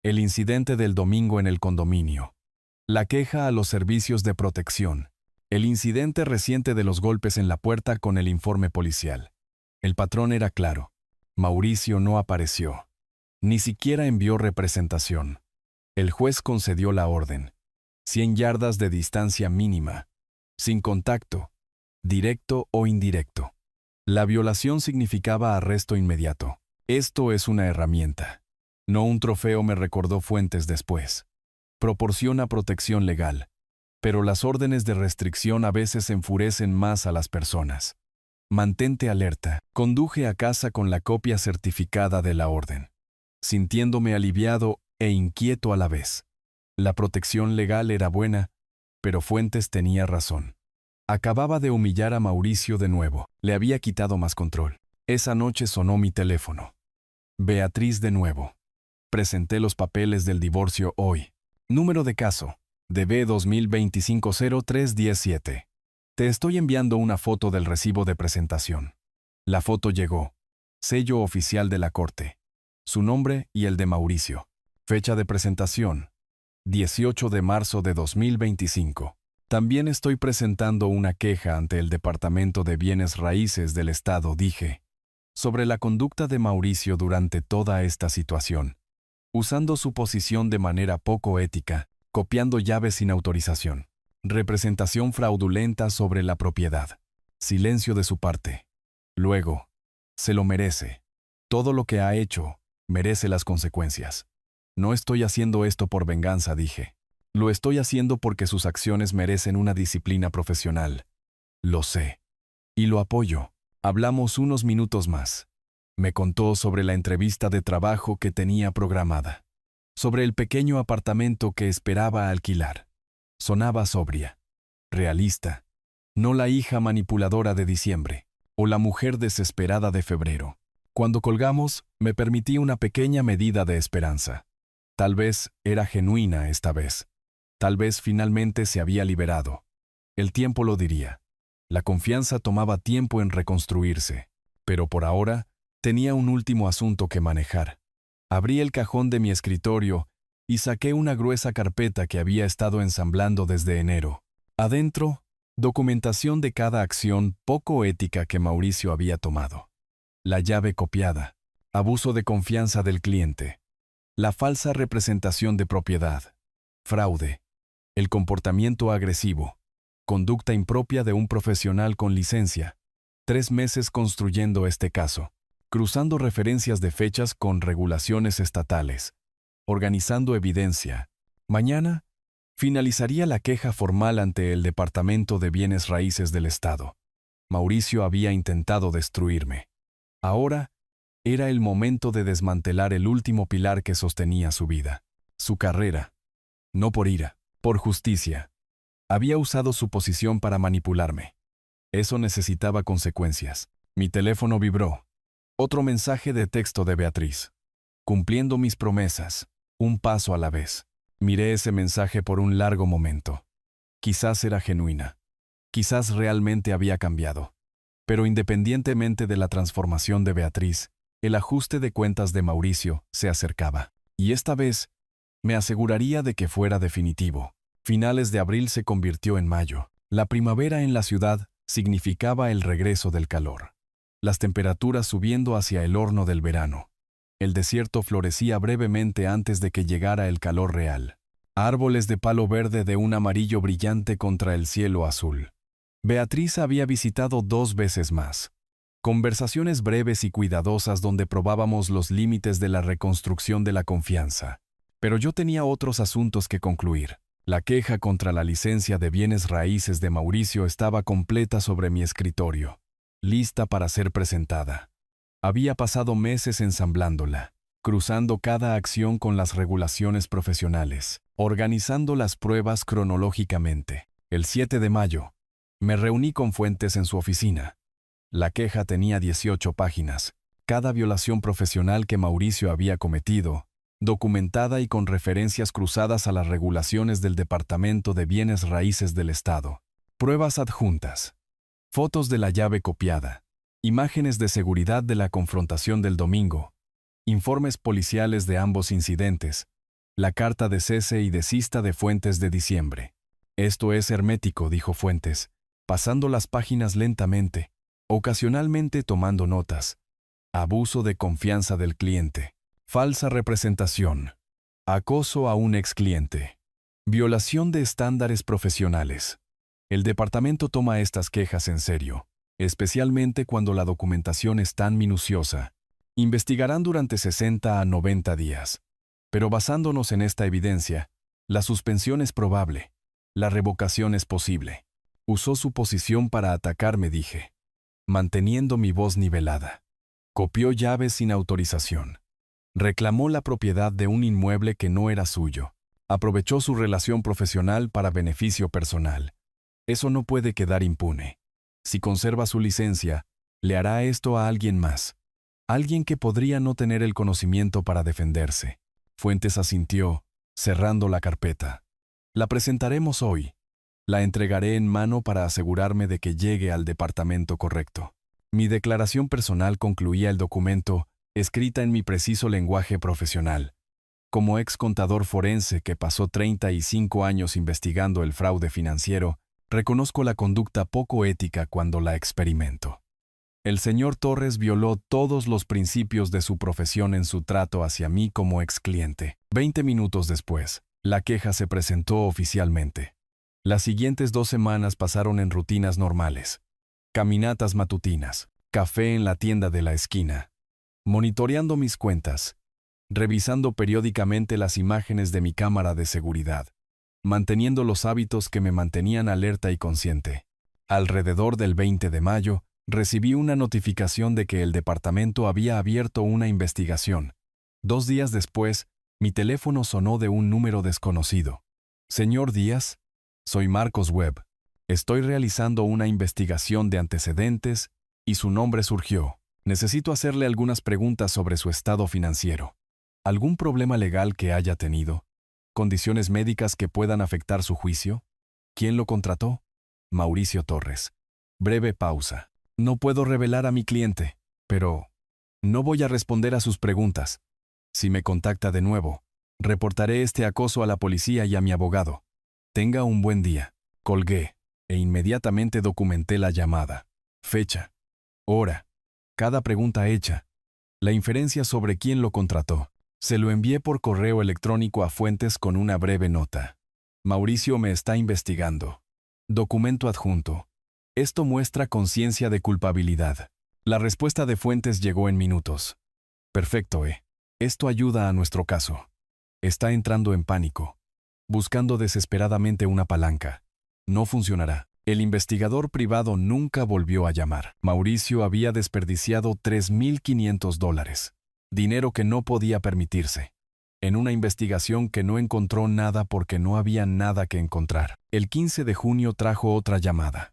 el incidente del domingo en el condominio, la queja a los servicios de protección, el incidente reciente de los golpes en la puerta con el informe policial. El patrón era claro. Mauricio no apareció. Ni siquiera envió representación. El juez concedió la orden. 100 yardas de distancia mínima. Sin contacto. Directo o indirecto. La violación significaba arresto inmediato. Esto es una herramienta. No un trofeo, me recordó Fuentes después. Proporciona protección legal. Pero las órdenes de restricción a veces enfurecen más a las personas. Mantente alerta. Conduje a casa con la copia certificada de la orden, sintiéndome aliviado e inquieto a la vez. La protección legal era buena, pero Fuentes tenía razón. Acababa de humillar a Mauricio de nuevo. Le había quitado más control. Esa noche sonó mi teléfono. Beatriz de nuevo. Presenté los papeles del divorcio hoy. Número de caso. DB 2025-0317. Te estoy enviando una foto del recibo de presentación. La foto llegó. Sello oficial de la corte. Su nombre y el de Mauricio. Fecha de presentación. 18 de marzo de 2025. También estoy presentando una queja ante el Departamento de Bienes Raíces del Estado, dije, sobre la conducta de Mauricio durante toda esta situación, usando su posición de manera poco ética, copiando llaves sin autorización. Representación fraudulenta sobre la propiedad. Silencio de su parte. Luego, se lo merece. Todo lo que ha hecho, merece las consecuencias. No estoy haciendo esto por venganza, dije. Lo estoy haciendo porque sus acciones merecen una disciplina profesional. Lo sé. Y lo apoyo. Hablamos unos minutos más. Me contó sobre la entrevista de trabajo que tenía programada. Sobre el pequeño apartamento que esperaba alquilar. Sonaba sobria. Realista. No la hija manipuladora de diciembre. O la mujer desesperada de febrero. Cuando colgamos, me permití una pequeña medida de esperanza. Tal vez era genuina esta vez. Tal vez finalmente se había liberado. El tiempo lo diría. La confianza tomaba tiempo en reconstruirse. Pero por ahora, tenía un último asunto que manejar. Abrí el cajón de mi escritorio y saqué una gruesa carpeta que había estado ensamblando desde enero. Adentro, documentación de cada acción poco ética que Mauricio había tomado. La llave copiada, abuso de confianza del cliente, la falsa representación de propiedad, fraude, el comportamiento agresivo, conducta impropia de un profesional con licencia. 3 meses construyendo este caso, cruzando referencias de fechas con regulaciones estatales, organizando evidencia. Mañana, finalizaría la queja formal ante el Departamento de Bienes Raíces del Estado. Mauricio había intentado destruirme. Ahora, era el momento de desmantelar el último pilar que sostenía su vida, su carrera. No por ira, por justicia. Había usado su posición para manipularme. Eso necesitaba consecuencias. Mi teléfono vibró. Otro mensaje de texto de Beatriz. Cumpliendo mis promesas, un paso a la vez. Miré ese mensaje por un largo momento. Quizás era genuina. Quizás realmente había cambiado. Pero independientemente de la transformación de Beatriz, el ajuste de cuentas de Mauricio se acercaba. Y esta vez, me aseguraría de que fuera definitivo. Finales de abril se convirtió en mayo. La primavera en la ciudad significaba el regreso del calor. Las temperaturas subiendo hacia el horno del verano. El desierto florecía brevemente antes de que llegara el calor real. Árboles de palo verde de un amarillo brillante contra el cielo azul. Beatriz había visitado 2 veces más. Conversaciones breves y cuidadosas donde probábamos los límites de la reconstrucción de la confianza. Pero yo tenía otros asuntos que concluir. La queja contra la licencia de bienes raíces de Mauricio estaba completa sobre mi escritorio, lista para ser presentada. Había pasado meses ensamblándola, cruzando cada acción con las regulaciones profesionales, organizando las pruebas cronológicamente. El 7 de mayo, me reuní con Fuentes en su oficina. La queja tenía 18 páginas, cada violación profesional que Mauricio había cometido, documentada y con referencias cruzadas a las regulaciones del Departamento de Bienes Raíces del Estado. Pruebas adjuntas. Fotos de la llave copiada. Imágenes de seguridad de la confrontación del domingo. Informes policiales de ambos incidentes. La carta de cese y desista de Fuentes de diciembre. Esto es hermético, dijo Fuentes, pasando las páginas lentamente, ocasionalmente tomando notas. Abuso de confianza del cliente. Falsa representación. Acoso a un excliente. Violación de estándares profesionales. El departamento toma estas quejas en serio, especialmente cuando la documentación es tan minuciosa. Investigarán durante 60 a 90 días. Pero basándonos en esta evidencia, la suspensión es probable. La revocación es posible. Usó su posición para atacarme, dije, manteniendo mi voz nivelada. Copió llaves sin autorización. Reclamó la propiedad de un inmueble que no era suyo. Aprovechó su relación profesional para beneficio personal. Eso no puede quedar impune. Si conserva su licencia, le hará esto a alguien más. Alguien que podría no tener el conocimiento para defenderse. Fuentes asintió, cerrando la carpeta. La presentaremos hoy. La entregaré en mano para asegurarme de que llegue al departamento correcto. Mi declaración personal concluía el documento, escrita en mi preciso lenguaje profesional. Como ex contador forense que pasó 35 años investigando el fraude financiero, reconozco la conducta poco ética cuando la experimento. El señor Torres violó todos los principios de su profesión en su trato hacia mí como ex cliente. 20 minutos después, la queja se presentó oficialmente. Las siguientes 2 semanas pasaron en rutinas normales. Caminatas matutinas, café en la tienda de la esquina, monitoreando mis cuentas, revisando periódicamente las imágenes de mi cámara de seguridad, manteniendo los hábitos que me mantenían alerta y consciente. Alrededor del 20 de mayo, recibí una notificación de que el departamento había abierto una investigación. 2 días después, mi teléfono sonó de un número desconocido. Señor Díaz, soy Marcos Webb. Estoy realizando una investigación de antecedentes y su nombre surgió. Necesito hacerle algunas preguntas sobre su estado financiero. ¿Algún problema legal que haya tenido? ¿Condiciones médicas que puedan afectar su juicio? ¿Quién lo contrató? Mauricio Torres. Breve pausa. No puedo revelar a mi cliente, pero no voy a responder a sus preguntas. Si me contacta de nuevo, reportaré este acoso a la policía y a mi abogado. Tenga un buen día. Colgué, e inmediatamente documenté la llamada. Fecha. Hora. Cada pregunta hecha. La inferencia sobre quién lo contrató. Se lo envié por correo electrónico a Fuentes con una breve nota. Mauricio me está investigando. Documento adjunto. Esto muestra conciencia de culpabilidad. La respuesta de Fuentes llegó en minutos. Perfecto, Esto ayuda a nuestro caso. Está entrando en pánico, buscando desesperadamente una palanca. No funcionará. El investigador privado nunca volvió a llamar. Mauricio había desperdiciado $3,500, dinero que no podía permitirse, en una investigación que no encontró nada porque no había nada que encontrar. El 15 de junio trajo otra llamada.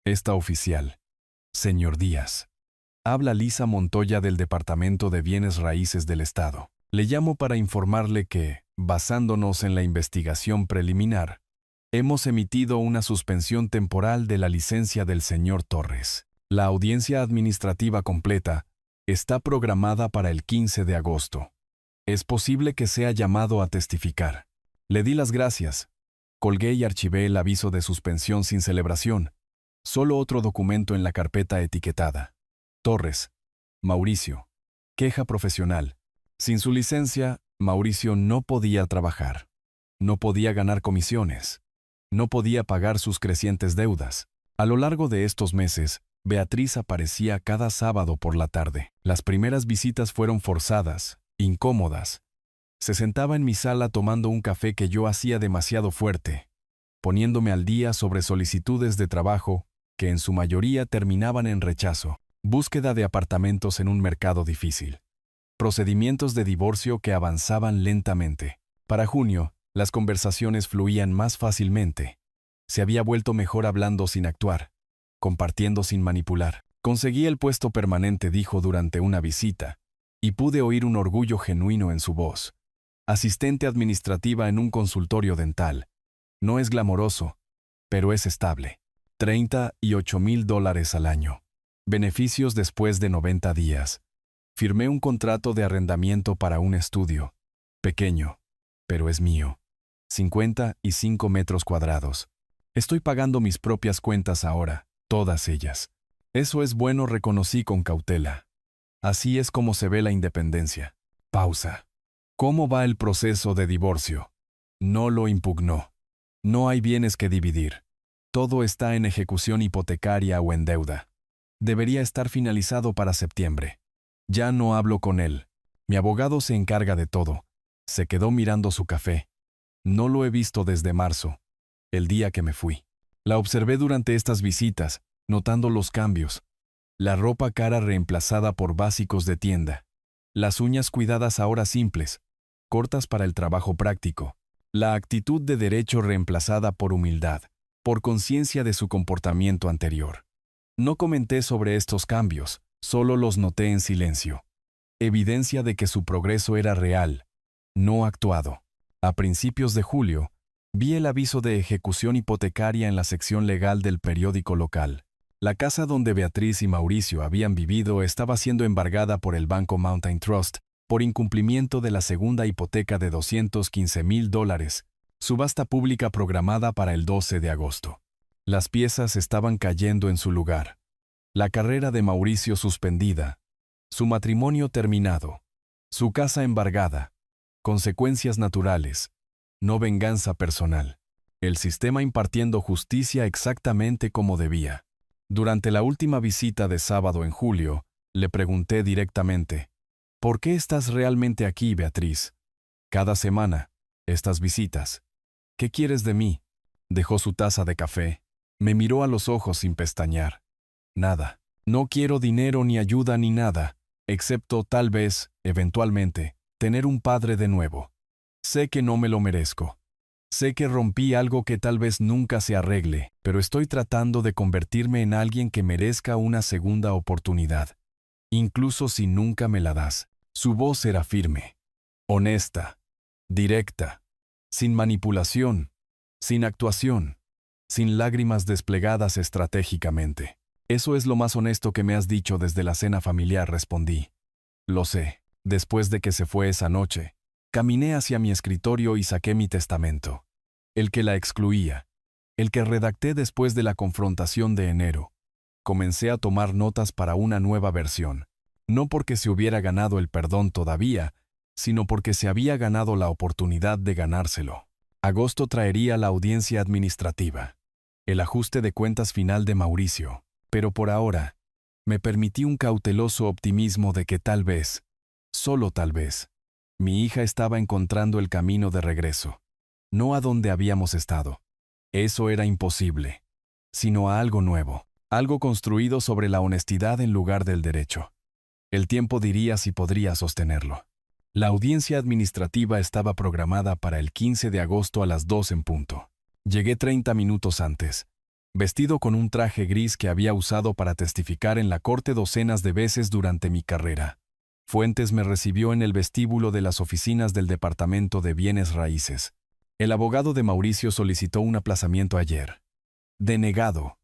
Esta oficial. Señor Díaz. Habla Lisa Montoya del Departamento de Bienes Raíces del Estado. Le llamo para informarle que, basándonos en la investigación preliminar, hemos emitido una suspensión temporal de la licencia del señor Torres. La audiencia administrativa completa está programada para el 15 de agosto. Es posible que sea llamado a testificar. Le di las gracias. Colgué y archivé el aviso de suspensión sin celebración. Solo otro documento en la carpeta etiquetada. Torres. Mauricio. Queja profesional. Sin su licencia, Mauricio no podía trabajar. No podía ganar comisiones. No podía pagar sus crecientes deudas. A lo largo de estos meses, Beatriz aparecía cada sábado por la tarde. Las primeras visitas fueron forzadas, incómodas. Se sentaba en mi sala tomando un café que yo hacía demasiado fuerte, poniéndome al día sobre solicitudes de trabajo que en su mayoría terminaban en rechazo. Búsqueda de apartamentos en un mercado difícil. Procedimientos de divorcio que avanzaban lentamente. Para junio, las conversaciones fluían más fácilmente. Se había vuelto mejor hablando sin actuar, compartiendo sin manipular. Conseguí el puesto permanente, dijo durante una visita, y pude oír un orgullo genuino en su voz. Asistente administrativa en un consultorio dental. No es glamoroso, pero es estable. $38,000 al año. Beneficios después de 90 días. Firmé un contrato de arrendamiento para un estudio. Pequeño, pero es mío. 55 metros cuadrados. Estoy pagando mis propias cuentas ahora, todas ellas. Eso es bueno, reconocí con cautela. Así es como se ve la independencia. Pausa. ¿Cómo va el proceso de divorcio? No lo impugnó. No hay bienes que dividir. Todo está en ejecución hipotecaria o en deuda. Debería estar finalizado para septiembre. Ya no hablo con él. Mi abogado se encarga de todo. Se quedó mirando su café. No lo he visto desde marzo, el día que me fui. La observé durante estas visitas, notando los cambios. La ropa cara reemplazada por básicos de tienda. Las uñas cuidadas ahora simples, cortas para el trabajo práctico. La actitud de derecho reemplazada por humildad, por conciencia de su comportamiento anterior. No comenté sobre estos cambios, solo los noté en silencio. Evidencia de que su progreso era real, no actuado. A principios de julio, vi el aviso de ejecución hipotecaria en la sección legal del periódico local. La casa donde Beatriz y Mauricio habían vivido estaba siendo embargada por el banco Mountain Trust por incumplimiento de la segunda hipoteca de $215,000, subasta pública programada para el 12 de agosto. Las piezas estaban cayendo en su lugar. La carrera de Mauricio suspendida, su matrimonio terminado, su casa embargada, consecuencias naturales, no venganza personal. El sistema impartiendo justicia exactamente como debía. Durante la última visita de sábado en julio, le pregunté directamente, ¿por qué estás realmente aquí, Beatriz? Cada semana, estas visitas. ¿Qué quieres de mí? Dejó su taza de café, me miró a los ojos sin pestañear. Nada. No quiero dinero ni ayuda ni nada, excepto tal vez, eventualmente, tener un padre de nuevo. Sé que no me lo merezco. Sé que rompí algo que tal vez nunca se arregle, pero estoy tratando de convertirme en alguien que merezca una segunda oportunidad, incluso si nunca me la das. Su voz era firme, honesta, directa, sin manipulación, sin actuación, sin lágrimas desplegadas estratégicamente. Eso es lo más honesto que me has dicho desde la cena familiar, respondí. Lo sé. Después de que se fue esa noche, caminé hacia mi escritorio y saqué mi testamento. El que la excluía. El que redacté después de la confrontación de enero. Comencé a tomar notas para una nueva versión. No porque se hubiera ganado el perdón todavía, sino porque se había ganado la oportunidad de ganárselo. Agosto traería la audiencia administrativa. El ajuste de cuentas final de Mauricio. Pero por ahora, me permití un cauteloso optimismo de que tal vez, solo tal vez, Mi hija estaba encontrando el camino de regreso, no a donde habíamos estado. Eso era imposible, sino a algo nuevo, algo construido sobre la honestidad en lugar del derecho. El tiempo diría si podría sostenerlo. La audiencia administrativa estaba programada para el 15 de agosto a las 2 en punto. Llegué 30 minutos antes, vestido con un traje gris que había usado para testificar en la corte docenas de veces durante mi carrera. Fuentes me recibió en el vestíbulo de las oficinas del Departamento de Bienes Raíces. El abogado de Mauricio solicitó un aplazamiento ayer. Denegado.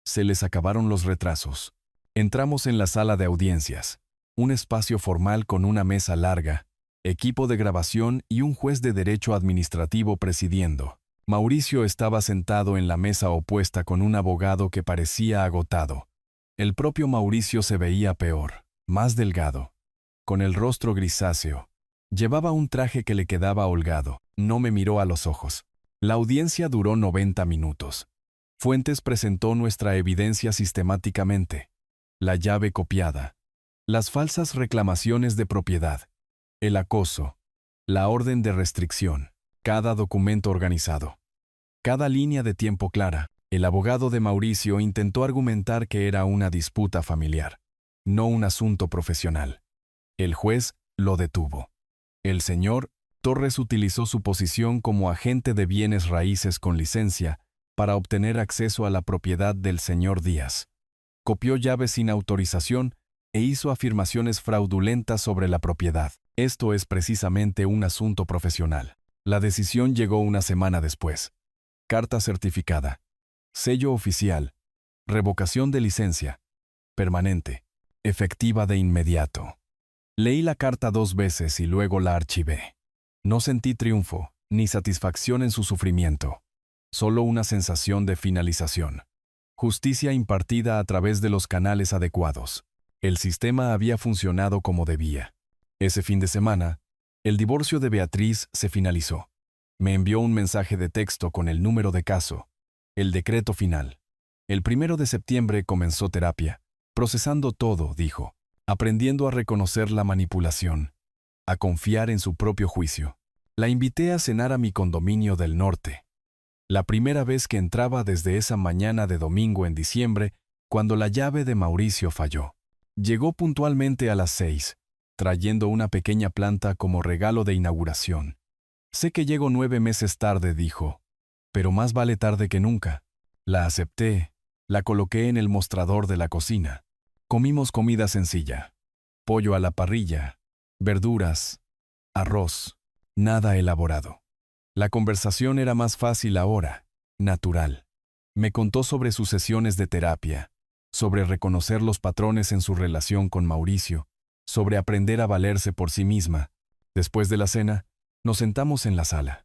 Se les acabaron los retrasos. Entramos en la sala de audiencias, un espacio formal con una mesa larga, equipo de grabación y un juez de derecho administrativo presidiendo. Mauricio estaba sentado en la mesa opuesta con un abogado que parecía agotado. El propio Mauricio se veía peor, más delgado, con el rostro grisáceo. Llevaba un traje que le quedaba holgado. No me miró a los ojos. La audiencia duró 90 minutos. Fuentes presentó nuestra evidencia sistemáticamente. La llave copiada. Las falsas reclamaciones de propiedad. El acoso. La orden de restricción. Cada documento organizado. Cada línea de tiempo clara. El abogado de Mauricio intentó argumentar que era una disputa familiar, no un asunto profesional. El juez lo detuvo. El señor Torres utilizó su posición como agente de bienes raíces con licencia para obtener acceso a la propiedad del señor Díaz. Copió llaves sin autorización e hizo afirmaciones fraudulentas sobre la propiedad. Esto es precisamente un asunto profesional. La decisión llegó una semana después. Carta certificada. Sello oficial. Revocación de licencia. Permanente. Efectiva de inmediato. Leí la carta 2 veces y luego la archivé. No sentí triunfo, ni satisfacción en su sufrimiento. Solo una sensación de finalización. Justicia impartida a través de los canales adecuados. El sistema había funcionado como debía. Ese fin de semana, el divorcio de Beatriz se finalizó. Me envió un mensaje de texto con el número de caso, el decreto final. El 1 de septiembre comenzó terapia. Procesando todo, dijo. Aprendiendo a reconocer la manipulación, a confiar en su propio juicio. La invité a cenar a mi condominio del norte. La primera vez que entraba desde esa mañana de domingo en diciembre, cuando la llave de Mauricio falló. Llegó puntualmente a las 6, trayendo una pequeña planta como regalo de inauguración. Sé que llego 9 meses tarde, dijo, pero más vale tarde que nunca. La acepté, la coloqué en el mostrador de la cocina. Comimos comida sencilla, pollo a la parrilla, verduras, arroz, nada elaborado. La conversación era más fácil ahora, natural. Me contó sobre sus sesiones de terapia, sobre reconocer los patrones en su relación con Mauricio, sobre aprender a valerse por sí misma. Después de la cena, nos sentamos en la sala.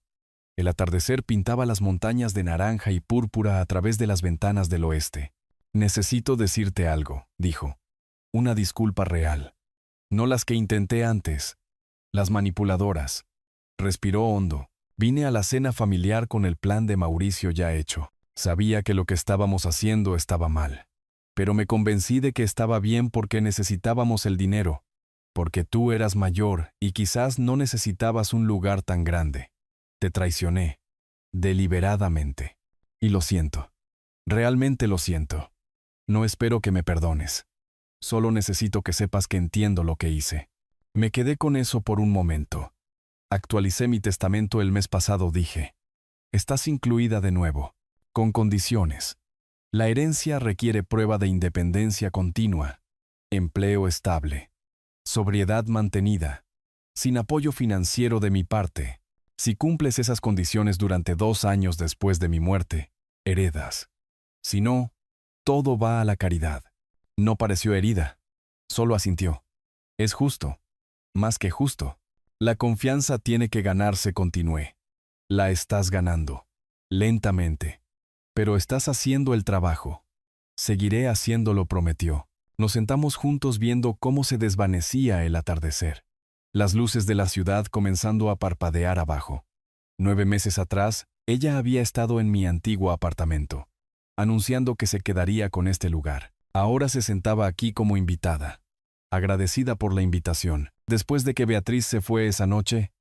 El atardecer pintaba las montañas de naranja y púrpura a través de las ventanas del oeste. Necesito decirte algo, dijo. Una disculpa real. No las que intenté antes. Las manipuladoras. Respiró hondo. Vine a la cena familiar con el plan de Mauricio ya hecho. Sabía que lo que estábamos haciendo estaba mal. Pero me convencí de que estaba bien porque necesitábamos el dinero. Porque tú eras mayor y quizás no necesitabas un lugar tan grande. Te traicioné. Deliberadamente. Y lo siento. Realmente lo siento. No espero que me perdones. Solo necesito que sepas que entiendo lo que hice. Me quedé con eso por un momento. Actualicé mi testamento el mes pasado, dije. Estás incluida de nuevo, con condiciones. La herencia requiere prueba de independencia continua, empleo estable, sobriedad mantenida, sin apoyo financiero de mi parte. Si cumples esas condiciones durante 2 años después de mi muerte, heredas. Si no, todo va a la caridad. No pareció herida, solo asintió. Es justo, más que justo. La confianza tiene que ganarse, continué. La estás ganando, lentamente. Pero estás haciendo el trabajo. Seguiré haciéndolo, prometió. Nos sentamos juntos viendo cómo se desvanecía el atardecer. Las luces de la ciudad comenzando a parpadear abajo. 9 meses atrás, ella había estado en mi antiguo apartamento, anunciando que se quedaría con este lugar. Ahora se sentaba aquí como invitada. agradecida por la invitación. Después de que Beatriz se fue esa noche,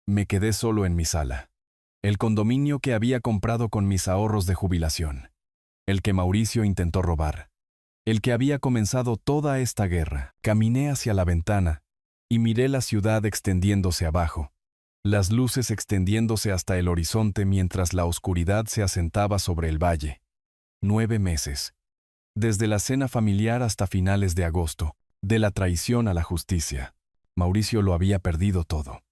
me quedé solo en mi sala. El condominio que había comprado con mis ahorros de jubilación. El que Mauricio intentó robar. El que había comenzado toda esta guerra. Caminé hacia la ventana y miré la ciudad extendiéndose abajo. Las luces extendiéndose hasta el horizonte mientras la oscuridad se asentaba sobre el valle. 9 meses. Desde la cena familiar hasta finales de agosto. De la traición a la justicia. Mauricio lo había perdido todo.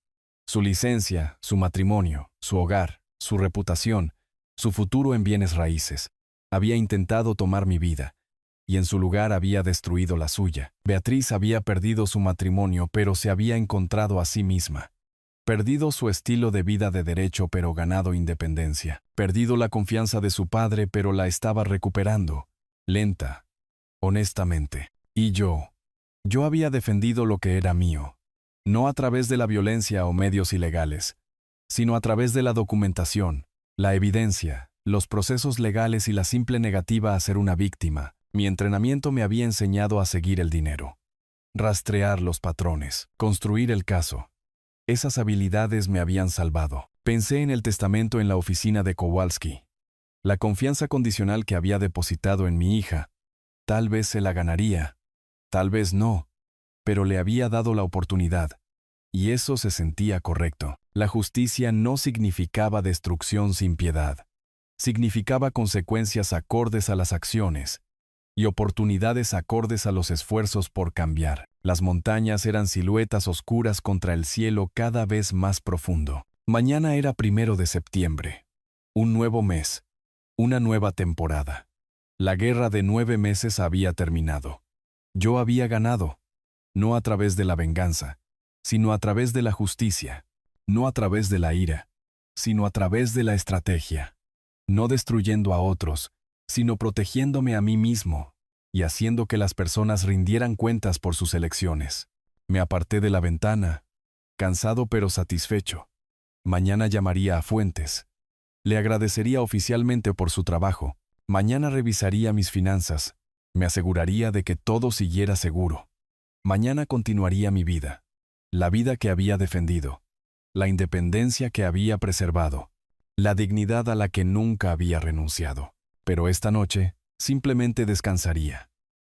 Su licencia, su matrimonio, su hogar, su reputación, su futuro en bienes raíces. Había intentado tomar mi vida, y en su lugar había destruido la suya. Beatriz había perdido su matrimonio, pero se había encontrado a sí misma. Perdido su estilo de vida de derecho, pero ganado independencia. Perdido la confianza de su padre, pero la estaba recuperando. Lenta, honestamente. Y yo había defendido lo que era mío. No a través de la violencia o medios ilegales, sino a través de la documentación, la evidencia, los procesos legales y la simple negativa a ser una víctima. Mi entrenamiento me había enseñado a seguir el dinero, rastrear los patrones, construir el caso. Esas habilidades me habían salvado. Pensé en el testamento en la oficina de Kowalski. La confianza condicional que había depositado en mi hija. Tal vez se la ganaría, tal vez no, pero le había dado la oportunidad. Y eso se sentía correcto. La justicia no significaba destrucción sin piedad. Significaba consecuencias acordes a las acciones y oportunidades acordes a los esfuerzos por cambiar. Las montañas eran siluetas oscuras contra el cielo cada vez más profundo. Mañana era 1 de septiembre. Un nuevo mes. Una nueva temporada. La guerra de 9 meses había terminado. Yo había ganado. No a través de la venganza, sino a través de la justicia. No a través de la ira, sino a través de la estrategia. No destruyendo a otros, sino protegiéndome a mí mismo y haciendo que las personas rindieran cuentas por sus elecciones. Me aparté de la ventana, cansado pero satisfecho. Mañana llamaría a Fuentes. Le agradecería oficialmente por su trabajo. Mañana revisaría mis finanzas. Me aseguraría de que todo siguiera seguro. Mañana continuaría mi vida. La vida que había defendido. La independencia que había preservado. La dignidad a la que nunca había renunciado. Pero esta noche, simplemente descansaría.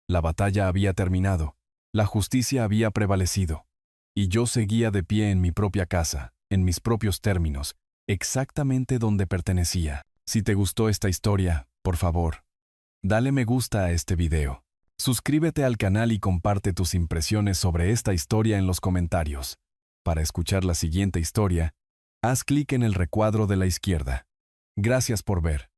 La batalla había terminado. La justicia había prevalecido. Y yo seguía de pie en mi propia casa, en mis propios términos, exactamente donde pertenecía. Si te gustó esta historia, por favor, dale me gusta a este video. Suscríbete al canal y comparte tus impresiones sobre esta historia en los comentarios. Para escuchar la siguiente historia, haz clic en el recuadro de la izquierda. Gracias por ver.